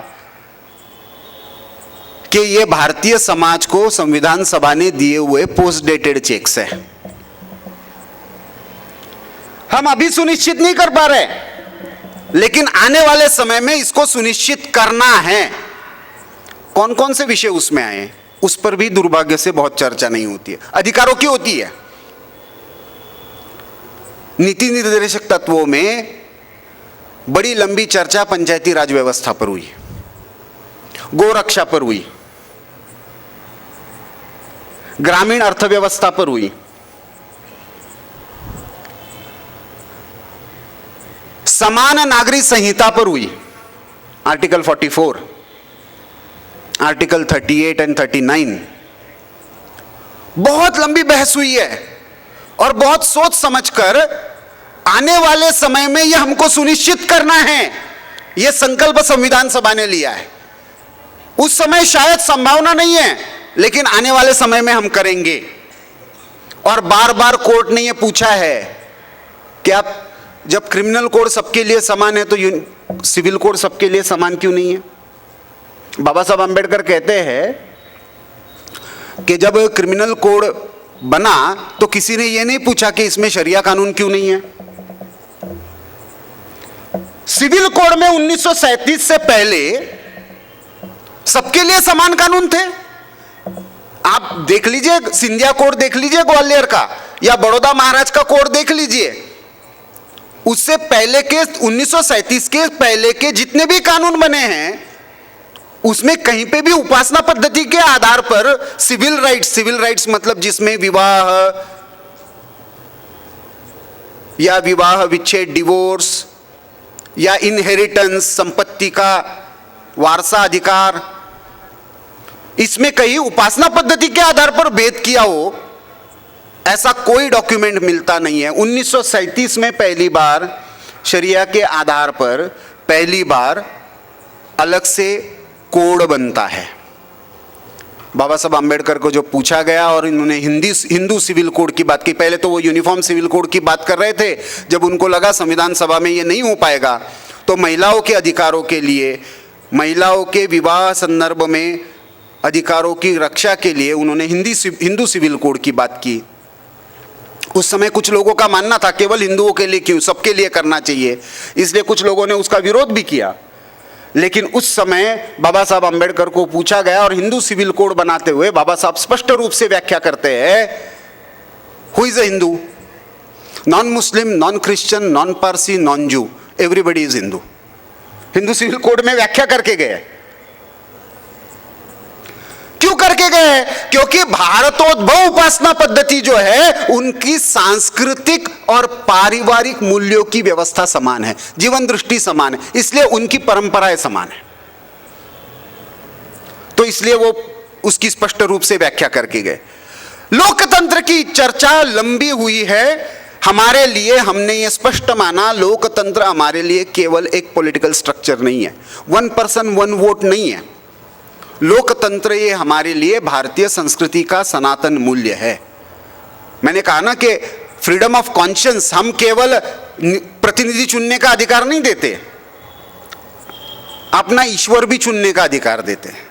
कि ये भारतीय समाज को संविधान सभा ने दिए हुए पोस्ट डेटेड चेक्स है। हम अभी सुनिश्चित नहीं कर पा रहे, लेकिन आने वाले समय में इसको सुनिश्चित करना है। कौन कौन से विषय उसमें आए, उस पर भी दुर्भाग्य से बहुत चर्चा नहीं होती है। अधिकारों की होती है। नीति निर्देशक तत्वों में बड़ी लंबी चर्चा पंचायती राज व्यवस्था पर हुई, गोरक्षा पर हुई, ग्रामीण अर्थव्यवस्था पर हुई, समान नागरिक संहिता पर हुई, आर्टिकल 44, आर्टिकल 38 एंड 39। बहुत लंबी बहस हुई है और बहुत सोच समझकर आने वाले समय में यह हमको सुनिश्चित करना है, यह संकल्प संविधान सभा ने लिया है। उस समय शायद संभावना नहीं है, लेकिन आने वाले समय में हम करेंगे। और बार बार कोर्ट ने यह पूछा है कि आप जब क्रिमिनल कोड सबके लिए समान है तो सिविल कोड सबके लिए समान क्यों नहीं है? बाबा साहब आंबेडकर कहते हैं कि जब क्रिमिनल कोड बना तो किसी ने यह नहीं पूछा कि इसमें शरिया कानून क्यों नहीं है। सिविल कोड में 1937 से पहले सबके लिए समान कानून थे। आप देख लीजिए, सिंधिया कोड देख लीजिए ग्वालियर का, या बड़ौदा महाराज का कोड देख लीजिए। उससे पहले के 1937 के पहले के जितने भी कानून बने हैं उसमें कहीं पे भी उपासना पद्धति के आधार पर सिविल राइट्स मतलब जिसमें विवाह या विवाह विच्छेद डिवोर्स या इनहेरिटेंस संपत्ति का वारसा अधिकार, इसमें कहीं उपासना पद्धति के आधार पर भेद किया हो, ऐसा कोई डॉक्यूमेंट मिलता नहीं है। 1937 में पहली बार शरिया के आधार पर पहली बार अलग से कोड बनता है। बाबा साहब आंबेडकर को जो पूछा गया और इन्होंने हिंदू सिविल कोड की बात की। पहले तो वो यूनिफॉर्म सिविल कोड की बात कर रहे थे, जब उनको लगा संविधान सभा में ये नहीं हो पाएगा तो महिलाओं के अधिकारों के लिए, महिलाओं के विवाह संदर्भ में अधिकारों की रक्षा के लिए उन्होंने हिंदू सिविल कोड की बात की। उस समय कुछ लोगों का मानना था केवल हिंदुओं के लिए क्यों, सबके लिए करना चाहिए, इसलिए कुछ लोगों ने उसका विरोध भी किया। लेकिन उस समय बाबा साहब आंबेडकर को पूछा गया और हिंदू सिविल कोड बनाते हुए बाबा साहब स्पष्ट रूप से व्याख्या करते हैं, who is a Hindu? Non Muslim, non Christian, non Parsi, non Jew, everybody is Hindu. Hindu civil code में व्याख्या करके गए। क्यों करके गए? क्योंकि भारतोद्भव उपासना पद्धति जो है उनकी सांस्कृतिक और पारिवारिक मूल्यों की व्यवस्था समान है, जीवन दृष्टि समान है, इसलिए उनकी परंपराएं समान है। तो इसलिए वो उसकी स्पष्ट रूप से व्याख्या करके गए। लोकतंत्र की चर्चा लंबी हुई है। हमारे लिए हमने ये स्पष्ट माना, लोकतंत्र हमारे लिए केवल एक पॉलिटिकल स्ट्रक्चर नहीं है, 1 पर्सन 1 वोट नहीं है। लोकतंत्र ये हमारे लिए भारतीय संस्कृति का सनातन मूल्य है। मैंने कहा ना कि फ्रीडम ऑफ कॉन्शियंस, हम केवल प्रतिनिधि चुनने का अधिकार नहीं देते, अपना ईश्वर भी चुनने का अधिकार देते हैं।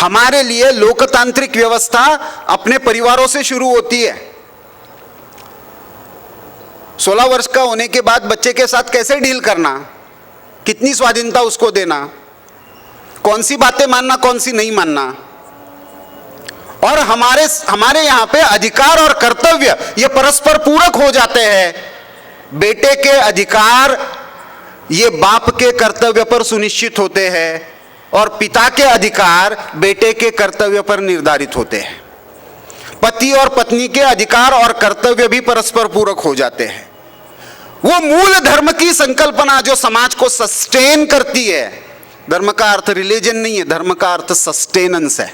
हमारे लिए लोकतांत्रिक व्यवस्था अपने परिवारों से शुरू होती है। 16 वर्ष का होने के बाद बच्चे के साथ कैसे डील करना, कितनी स्वाधीनता उसको देना, कौन सी बातें मानना कौन सी नहीं मानना, और हमारे यहां पे अधिकार और कर्तव्य ये परस्पर पूरक हो जाते हैं। बेटे के अधिकार ये बाप के कर्तव्य पर सुनिश्चित होते हैं और पिता के अधिकार बेटे के कर्तव्य पर निर्धारित होते हैं। पति और पत्नी के अधिकार और कर्तव्य भी परस्पर पूरक हो जाते हैं। वो मूल धर्म की संकल्पना जो समाज को सस्टेन करती है, धर्म का अर्थ रिलीजन नहीं है, धर्म का अर्थ सस्टेनेंस है।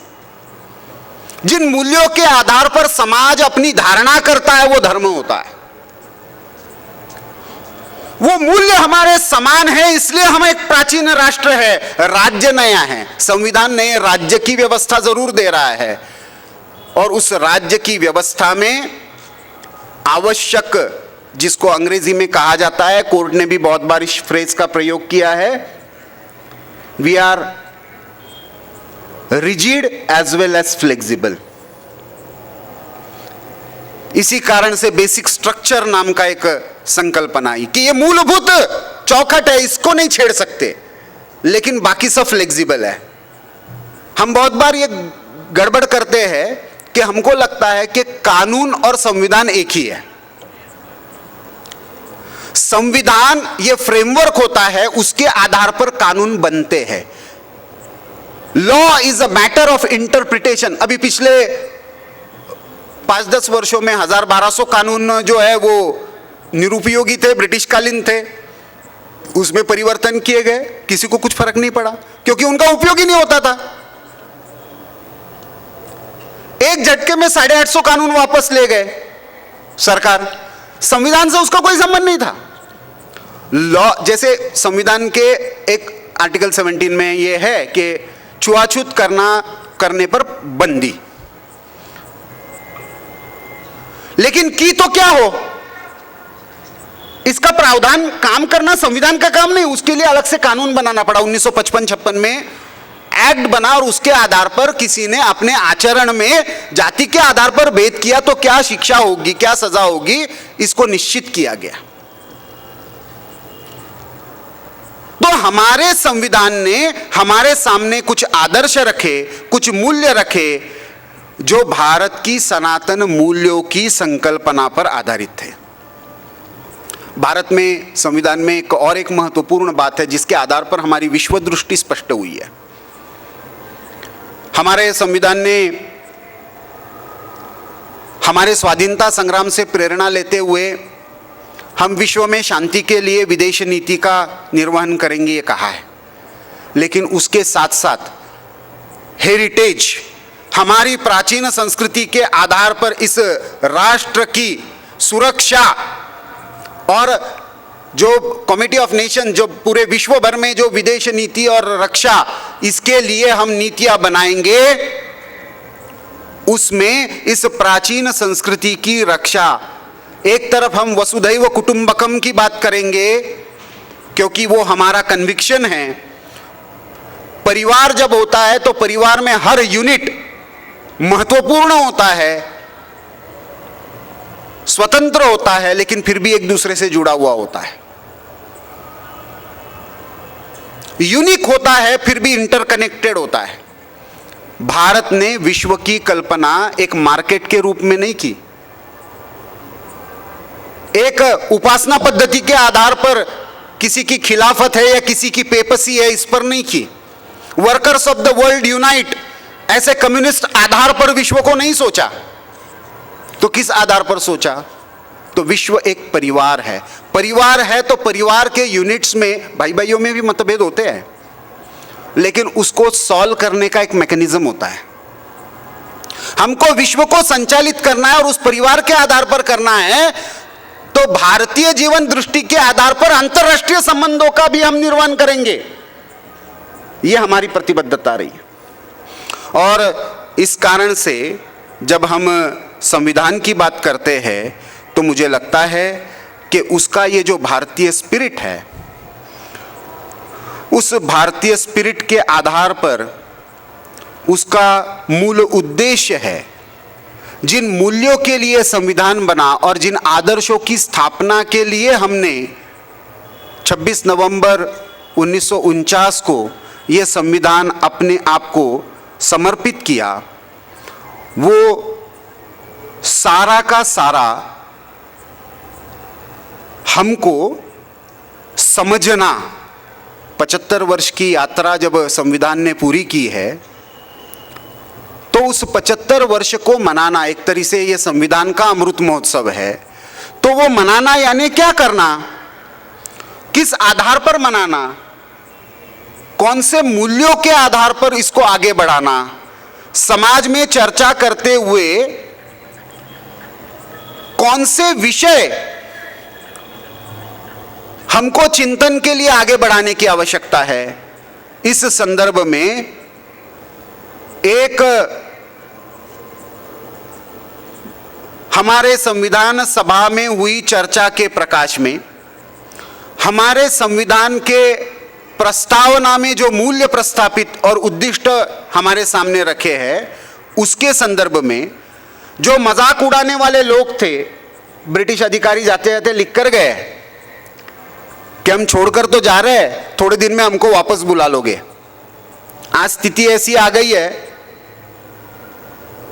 जिन मूल्यों के आधार पर समाज अपनी धारणा करता है वो धर्म होता है। वो मूल्य हमारे समान है, इसलिए हम एक प्राचीन राष्ट्र है। राज्य नया है, संविधान नए राज्य की व्यवस्था जरूर दे रहा है, और उस राज्य की व्यवस्था में आवश्यक, जिसको अंग्रेजी में कहा जाता है, कोर्ट ने भी बहुत बार इस फ्रेज का प्रयोग किया है, we are rigid as well as flexible. इसी कारण से बेसिक स्ट्रक्चर नाम का एक संकल्पना आई कि ये मूलभूत चौखट है, इसको नहीं छेड़ सकते, लेकिन बाकी सब फ्लेक्सिबल है। हम बहुत बार ये गड़बड़ करते हैं कि हमको लगता है कि कानून और संविधान एक ही है। संविधान ये फ्रेमवर्क होता है, उसके आधार पर कानून बनते हैं। Law is a matter of interpretation. अभी पिछले 5-10 वर्षों में 1000-1200 कानून जो है वो निरुपयोगी थे, ब्रिटिश कालीन थे, उसमें परिवर्तन किए गए, किसी को कुछ फर्क नहीं पड़ा क्योंकि उनका उपयोग ही नहीं होता था। एक झटके में 850 कानून वापस ले गए सरकार, संविधान से उसका कोई संबंध नहीं था। लॉ, जैसे संविधान के एक आर्टिकल 17 में यह है कि छुआछूत करने पर बंदी, लेकिन की तो क्या हो, इसका प्रावधान काम करना संविधान का काम नहीं, उसके लिए अलग से कानून बनाना पड़ा। 1955-56 में एक्ट बना और उसके आधार पर किसी ने अपने आचरण में जाति के आधार पर भेद किया तो क्या शिक्षा होगी, क्या सजा होगी, इसको निश्चित किया गया। तो हमारे संविधान ने हमारे सामने कुछ आदर्श रखे, कुछ मूल्य रखे जो भारत की सनातन मूल्यों की संकल्पना पर आधारित थे। भारत में संविधान में एक महत्वपूर्ण बात है जिसके आधार पर हमारी विश्व दृष्टि स्पष्ट हुई है। हमारे संविधान ने हमारे स्वाधीनता संग्राम से प्रेरणा लेते हुए हम विश्व में शांति के लिए विदेश नीति का निर्वहन करेंगे, ये कहा है। लेकिन उसके साथ साथ हेरिटेज, हमारी प्राचीन संस्कृति के आधार पर इस राष्ट्र की सुरक्षा और जो कमिटी ऑफ नेशन, जो पूरे विश्व भर में जो विदेश नीति और रक्षा, इसके लिए हम नीतियां बनाएंगे, उसमें इस प्राचीन संस्कृति की रक्षा, एक तरफ हम वसुधैव कुटुंबकम की बात करेंगे क्योंकि वो हमारा कन्विक्शन है। परिवार जब होता है तो परिवार में हर यूनिट महत्वपूर्ण होता है, स्वतंत्र होता है, लेकिन फिर भी एक दूसरे से जुड़ा हुआ होता है, यूनिक होता है, फिर भी इंटरकनेक्टेड होता है। भारत ने विश्व की कल्पना एक मार्केट के रूप में नहीं की, एक उपासना पद्धति के आधार पर किसी की खिलाफत है या किसी की पेपसी है, इस पर नहीं की। Workers of the world unite, ऐसे कम्युनिस्ट आधार पर विश्व को नहीं सोचा। तो किस आधार पर सोचा? तो विश्व एक परिवार है। परिवार है तो परिवार के यूनिट्स में भाई भाइयों में भी मतभेद होते हैं, लेकिन उसको सॉल्व करने का एक मैकेनिज्म होता है। हमको विश्व को संचालित करना है और उस परिवार के आधार पर करना है, तो भारतीय जीवन दृष्टि के आधार पर अंतरराष्ट्रीय संबंधों का भी हम निर्वहन करेंगे। यह हमारी प्रतिबद्धता रही है। और इस कारण से जब हम संविधान की बात करते हैं तो मुझे लगता है कि उसका ये जो भारतीय स्पिरिट है, उस भारतीय स्पिरिट के आधार पर उसका मूल उद्देश्य है, जिन मूल्यों के लिए संविधान बना और जिन आदर्शों की स्थापना के लिए हमने 26 नवंबर 1949 को यह संविधान अपने आप को समर्पित किया, वो सारा का सारा हमको समझना। 75 वर्ष की यात्रा जब संविधान ने पूरी की है, तो उस 75 वर्ष को मनाना, एक तरीके से ये संविधान का अमृत महोत्सव है, तो वो मनाना यानी क्या करना, किस आधार पर मनाना, कौन से मूल्यों के आधार पर इसको आगे बढ़ाना, समाज में चर्चा करते हुए कौन से विषय हमको चिंतन के लिए आगे बढ़ाने की आवश्यकता है। इस संदर्भ में एक हमारे संविधान सभा में हुई चर्चा के प्रकाश में, हमारे संविधान के प्रस्तावना में जो मूल्य प्रस्तापित और उद्दिष्ट हमारे सामने रखे हैं, उसके संदर्भ में जो मजाक उड़ाने वाले लोग थे, ब्रिटिश अधिकारी जाते जाते लिख कर गए कि हम छोड़कर तो जा रहे हैं, थोड़े दिन में हमको वापस बुला लोगे। आज स्थिति ऐसी आ गई है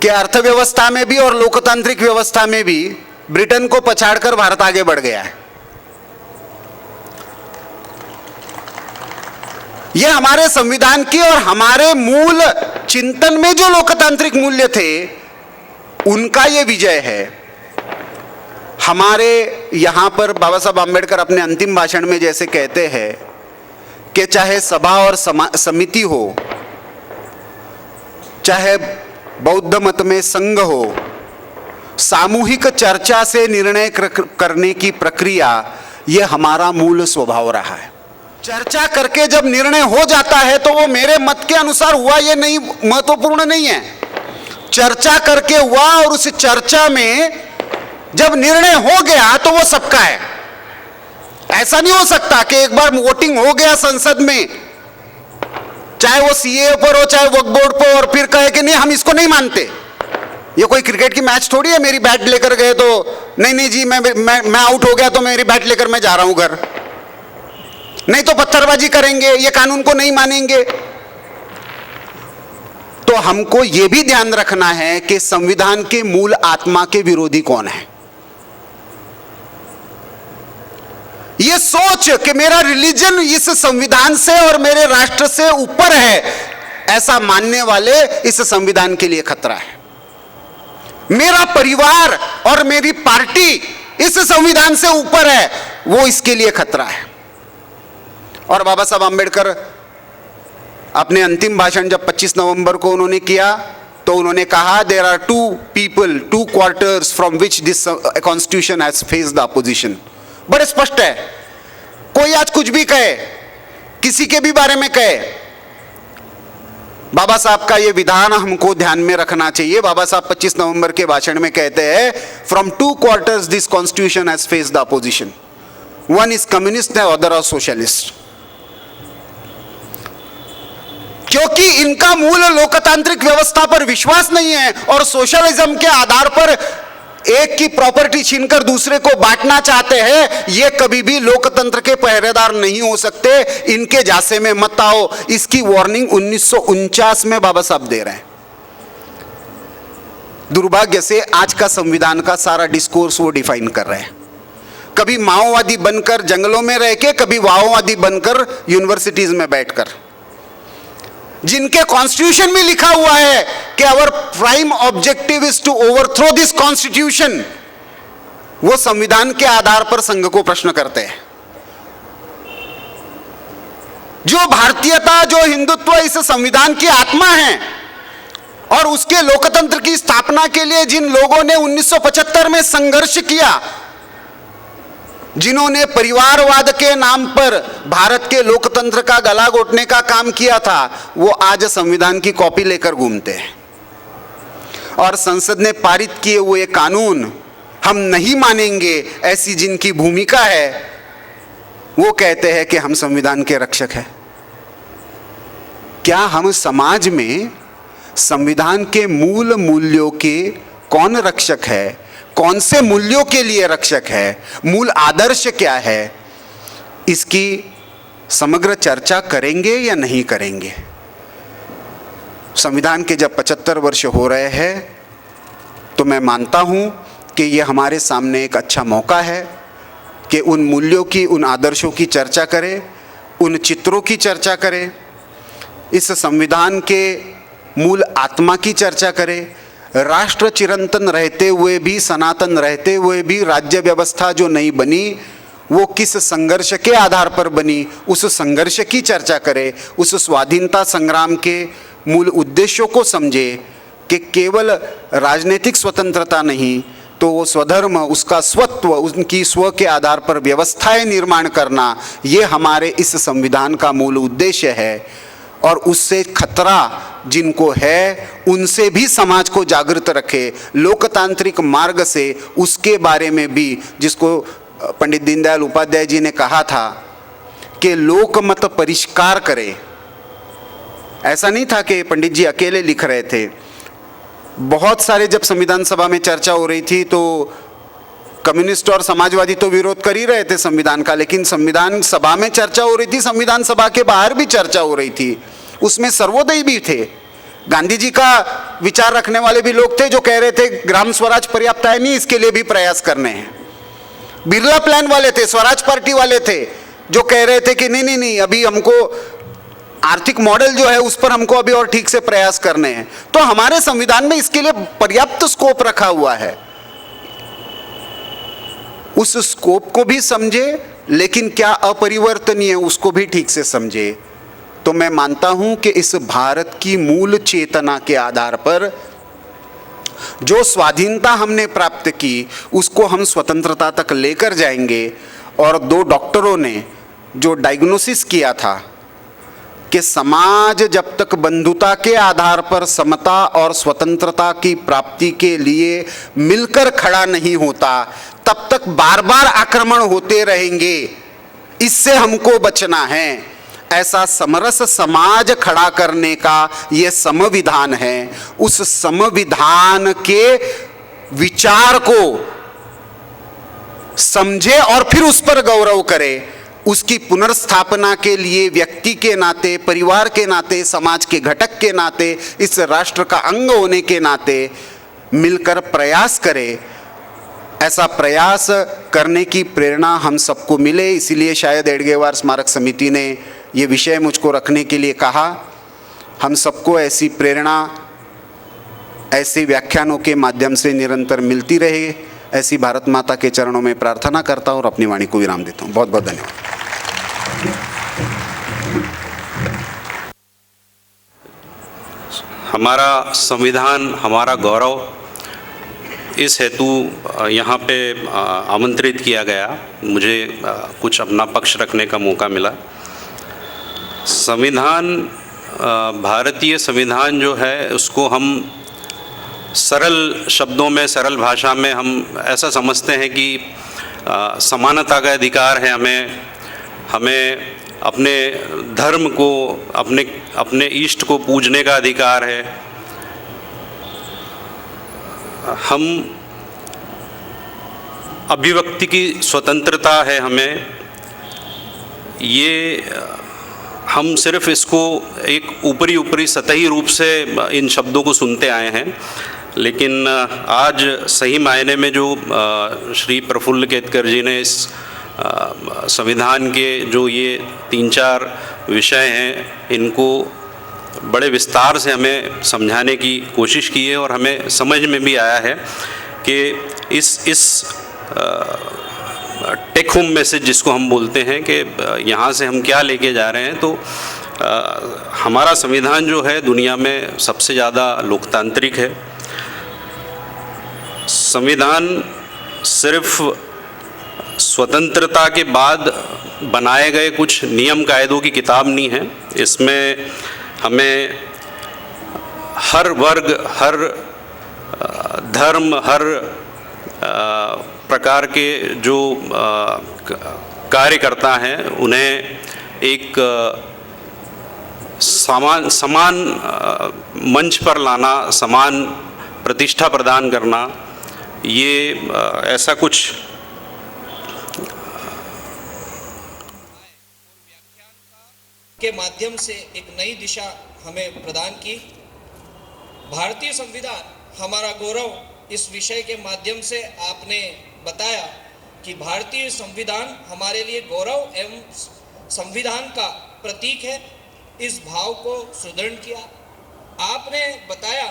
कि अर्थव्यवस्था में भी और लोकतांत्रिक व्यवस्था में भी ब्रिटेन को पछाड़कर भारत आगे बढ़ गया है। यह हमारे संविधान की और हमारे मूल चिंतन में जो लोकतांत्रिक मूल्य थे, उनका यह विजय है। हमारे यहां पर बाबा साहब आम्बेडकर अपने अंतिम भाषण में जैसे कहते हैं कि चाहे सभा और समिति हो, चाहे बौद्ध मत में संघ हो, सामूहिक चर्चा से निर्णय करने की प्रक्रिया, यह हमारा मूल स्वभाव रहा है। चर्चा करके जब निर्णय हो जाता है तो वो मेरे मत के अनुसार हुआ ये नहीं महत्वपूर्ण नहीं है। चर्चा करके हुआ और उस चर्चा में जब निर्णय हो गया तो वो सबका है। ऐसा नहीं हो सकता कि एक बार वोटिंग हो गया संसद में, चाहे वो सीए पर हो चाहे वक्फ बोर्ड पर, और फिर कहे कि नहीं हम इसको नहीं मानते। ये कोई क्रिकेट की मैच थोड़ी है, मेरी बैट लेकर गए तो नहीं जी मैं आउट हो गया तो मेरी बैट लेकर मैं जा रहा हूं घर, नहीं तो पत्थरबाजी करेंगे, ये कानून को नहीं मानेंगे। तो हमको यह भी ध्यान रखना है कि संविधान के मूल आत्मा के विरोधी कौन है। ये सोच कि मेरा रिलीजन इस संविधान से और मेरे राष्ट्र से ऊपर है, ऐसा मानने वाले इस संविधान के लिए खतरा है। मेरा परिवार और मेरी पार्टी इस संविधान से ऊपर है, वो इसके लिए खतरा है। और बाबा साहब आम्बेडकर अपने अंतिम भाषण जब 25 नवंबर को उन्होंने किया तो उन्होंने कहा, there are two quarters from which this constitution has faced the opposition. बड़े स्पष्ट है, कोई आज कुछ भी कहे, किसी के भी बारे में कहे, बाबा साहब का यह विधान हमको ध्यान में रखना चाहिए। बाबा साहब 25 नवंबर के भाषण में कहते हैं, from 2 quarters this constitution has faced the opposition, one is communist and other are socialist. क्योंकि इनका मूल लोकतांत्रिक व्यवस्था पर विश्वास नहीं है और सोशलिज्म के आधार पर एक की प्रॉपर्टी छीनकर दूसरे को बांटना चाहते हैं, ये कभी भी लोकतंत्र के पहरेदार नहीं हो सकते। इनके जासे में मत आओ। इसकी वार्निंग 1949 में बाबा साहब दे रहे हैं। दुर्भाग्य से आज का संविधान का सारा डिस्कोर्स वो डिफाइन कर रहे हैं, कभी माओवादी बनकर जंगलों में रह के, कभी माओवादी बनकर यूनिवर्सिटीज में बैठकर। जिनके कॉन्स्टिट्यूशन में लिखा हुआ है कि our prime objective is to overthrow this constitution, वो संविधान के आधार पर संघ को प्रश्न करते हैं। जो भारतीयता, जो हिंदुत्व इस संविधान की आत्मा है और उसके लोकतंत्र की स्थापना के लिए जिन लोगों ने 1975 में संघर्ष किया, जिन्होंने परिवारवाद के नाम पर भारत के लोकतंत्र का गला घोटने का काम किया था, वो आज संविधान की कॉपी लेकर घूमते हैं। और संसद ने पारित किए हुए कानून हम नहीं मानेंगे, ऐसी जिनकी भूमिका है, वो कहते हैं कि हम संविधान के रक्षक हैं। क्या हम समाज में संविधान के मूल मूल्यों के कौन रक्षक है, कौन से मूल्यों के लिए रक्षक है, मूल आदर्श क्या है, इसकी समग्र चर्चा करेंगे या नहीं करेंगे? संविधान के जब 75 वर्ष हो रहे हैं तो मैं मानता हूं कि यह हमारे सामने एक अच्छा मौका है कि उन मूल्यों की, उन आदर्शों की चर्चा करें, उन चित्रों की चर्चा करें, इस संविधान के मूल आत्मा की चर्चा करें। राष्ट्र चिरंतन रहते हुए भी, सनातन रहते हुए भी राज्य व्यवस्था जो नहीं बनी, वो किस संघर्ष के आधार पर बनी, उस संघर्ष की चर्चा करे, उस स्वाधीनता संग्राम के मूल उद्देश्यों को समझे कि केवल राजनीतिक स्वतंत्रता नहीं तो वो स्वधर्म, उसका स्वत्व, उनकी स्व के आधार पर व्यवस्थाएं निर्माण करना, ये हमारे इस संविधान का मूल उद्देश्य है। और उससे खतरा जिनको है उनसे भी समाज को जागृत रखे, लोकतांत्रिक मार्ग से उसके बारे में भी, जिसको पंडित दीनदयाल उपाध्याय जी ने कहा था कि लोकमत परिष्कार करे। ऐसा नहीं था कि पंडित जी अकेले लिख रहे थे, बहुत सारे, जब संविधान सभा में चर्चा हो रही थी तो कम्युनिस्ट और समाजवादी तो विरोध कर ही रहे थे संविधान का, लेकिन संविधान सभा में चर्चा हो रही थी, संविधान सभा के बाहर भी चर्चा हो रही थी, उसमें सर्वोदय भी थे। गांधी जी का विचार रखने वाले भी लोग थे जो कह रहे थे ग्राम स्वराज पर्याप्त है नहीं, इसके लिए भी प्रयास करने हैं। बिरला प्लान वाले थे, स्वराज पार्टी वाले थे जो कह रहे थे कि नहीं नहीं नहीं, अभी हमको आर्थिक मॉडल जो है उस पर हमको अभी और ठीक से प्रयास करने हैं। तो हमारे संविधान में इसके लिए पर्याप्त स्कोप रखा हुआ है, उस स्कोप को भी समझे, लेकिन क्या अपरिवर्तनीय है उसको भी ठीक से समझे। तो मैं मानता हूं कि इस भारत की मूल चेतना के आधार पर जो स्वाधीनता हमने प्राप्त की उसको हम स्वतंत्रता तक लेकर जाएंगे। और दो डॉक्टरों ने जो डायग्नोसिस किया था कि समाज जब तक बंधुता के आधार पर समता और स्वतंत्रता की प्राप्ति के लिए मिलकर खड़ा नहीं होता, तब तक बार बार आक्रमण होते रहेंगे, इससे हमको बचना है। ऐसा समरस समाज खड़ा करने का ये संविधान है। उस संविधान के विचार को समझे और फिर उस पर गौरव करे। उसकी पुनर्स्थापना के लिए व्यक्ति के नाते, परिवार के नाते, समाज के घटक के नाते, इस राष्ट्र का अंग होने के नाते मिलकर प्रयास करे। ऐसा प्रयास करने की प्रेरणा हम सबको मिले, इसलिए शायद एडगेवार स्मारक समिति ने ये विषय मुझको रखने के लिए कहा। हम सबको ऐसी प्रेरणा ऐसे व्याख्यानों के माध्यम से निरंतर मिलती रहे, ऐसी भारत माता के चरणों में प्रार्थना करता हूँ और अपनी वाणी को विराम देता हूँ। बहुत बहुत धन्यवाद। हमारा संविधान हमारा गौरव, इस हेतु यहाँ पे आमंत्रित किया गया, मुझे कुछ अपना पक्ष रखने का मौका मिला। संविधान, भारतीय संविधान जो है उसको हम सरल शब्दों में, सरल भाषा में हम ऐसा समझते हैं कि समानता का अधिकार है हमें अपने धर्म को, अपने इष्ट को पूजने का अधिकार है, हम अभिव्यक्ति की स्वतंत्रता है हमें। ये हम सिर्फ इसको एक ऊपरी सतही रूप से इन शब्दों को सुनते आए हैं, लेकिन आज सही मायने में जो श्री प्रफुल्ल केतकर जी ने इस संविधान के जो ये 3-4 विषय हैं इनको बड़े विस्तार से हमें समझाने की कोशिश की है, और हमें समझ में भी आया है कि इस टेक होम मैसेज जिसको हम बोलते हैं कि यहाँ से हम क्या लेके जा रहे हैं। तो हमारा संविधान जो है दुनिया में सबसे ज़्यादा लोकतांत्रिक है। संविधान सिर्फ स्वतंत्रता के बाद बनाए गए कुछ नियम कायदों की किताब नहीं है। इसमें हमें हर वर्ग, हर धर्म, हर प्रकार के जो कार्यकर्ता हैं उन्हें एक समान मंच पर लाना, समान प्रतिष्ठा प्रदान करना, ये ऐसा कुछ के माध्यम से एक नई दिशा हमें प्रदान की। भारतीय संविधान हमारा गौरव, इस विषय के माध्यम से आपने बताया कि भारतीय संविधान हमारे लिए गौरव एवं संविधान का प्रतीक है। इस भाव को सुदृढ़ किया। आपने बताया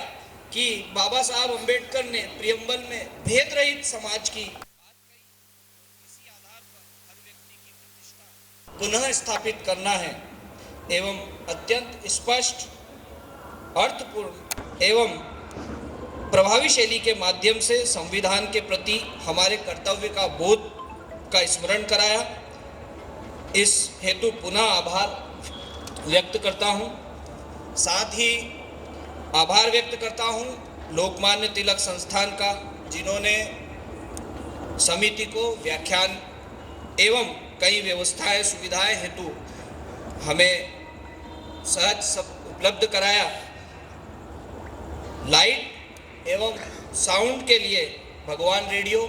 कि बाबा साहब अम्बेडकर ने प्रियम्बल में भेद रहित समाज की इसी आधार पर हर व्यक्ति की प्रतिष्ठा पुनः स्थापित करना है एवं अत्यंत स्पष्ट, अर्थपूर्ण एवं प्रभावी शैली के माध्यम से संविधान के प्रति हमारे कर्तव्य का बोध का स्मरण कराया। इस हेतु पुनः आभार व्यक्त करता हूं। साथ ही आभार व्यक्त करता हूँ लोकमान्य तिलक संस्थान का, जिन्होंने समिति को व्याख्यान एवं कई व्यवस्थाएं सुविधाएं हेतु हमें सहज सब उपलब्ध कराया। लाइट एवं साउंड के लिए भगवान रेडियो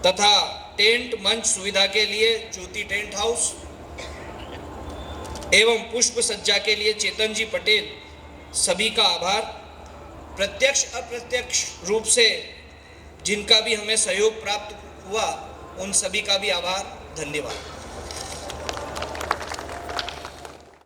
तथा टेंट मंच सुविधा के लिए ज्योति टेंट हाउस एवं पुष्प सज्जा के लिए चेतन जी पटेल, सभी का आभार। प्रत्यक्ष अप्रत्यक्ष रूप से जिनका भी हमें सहयोग प्राप्त हुआ, उन सभी का भी आभार, धन्यवाद।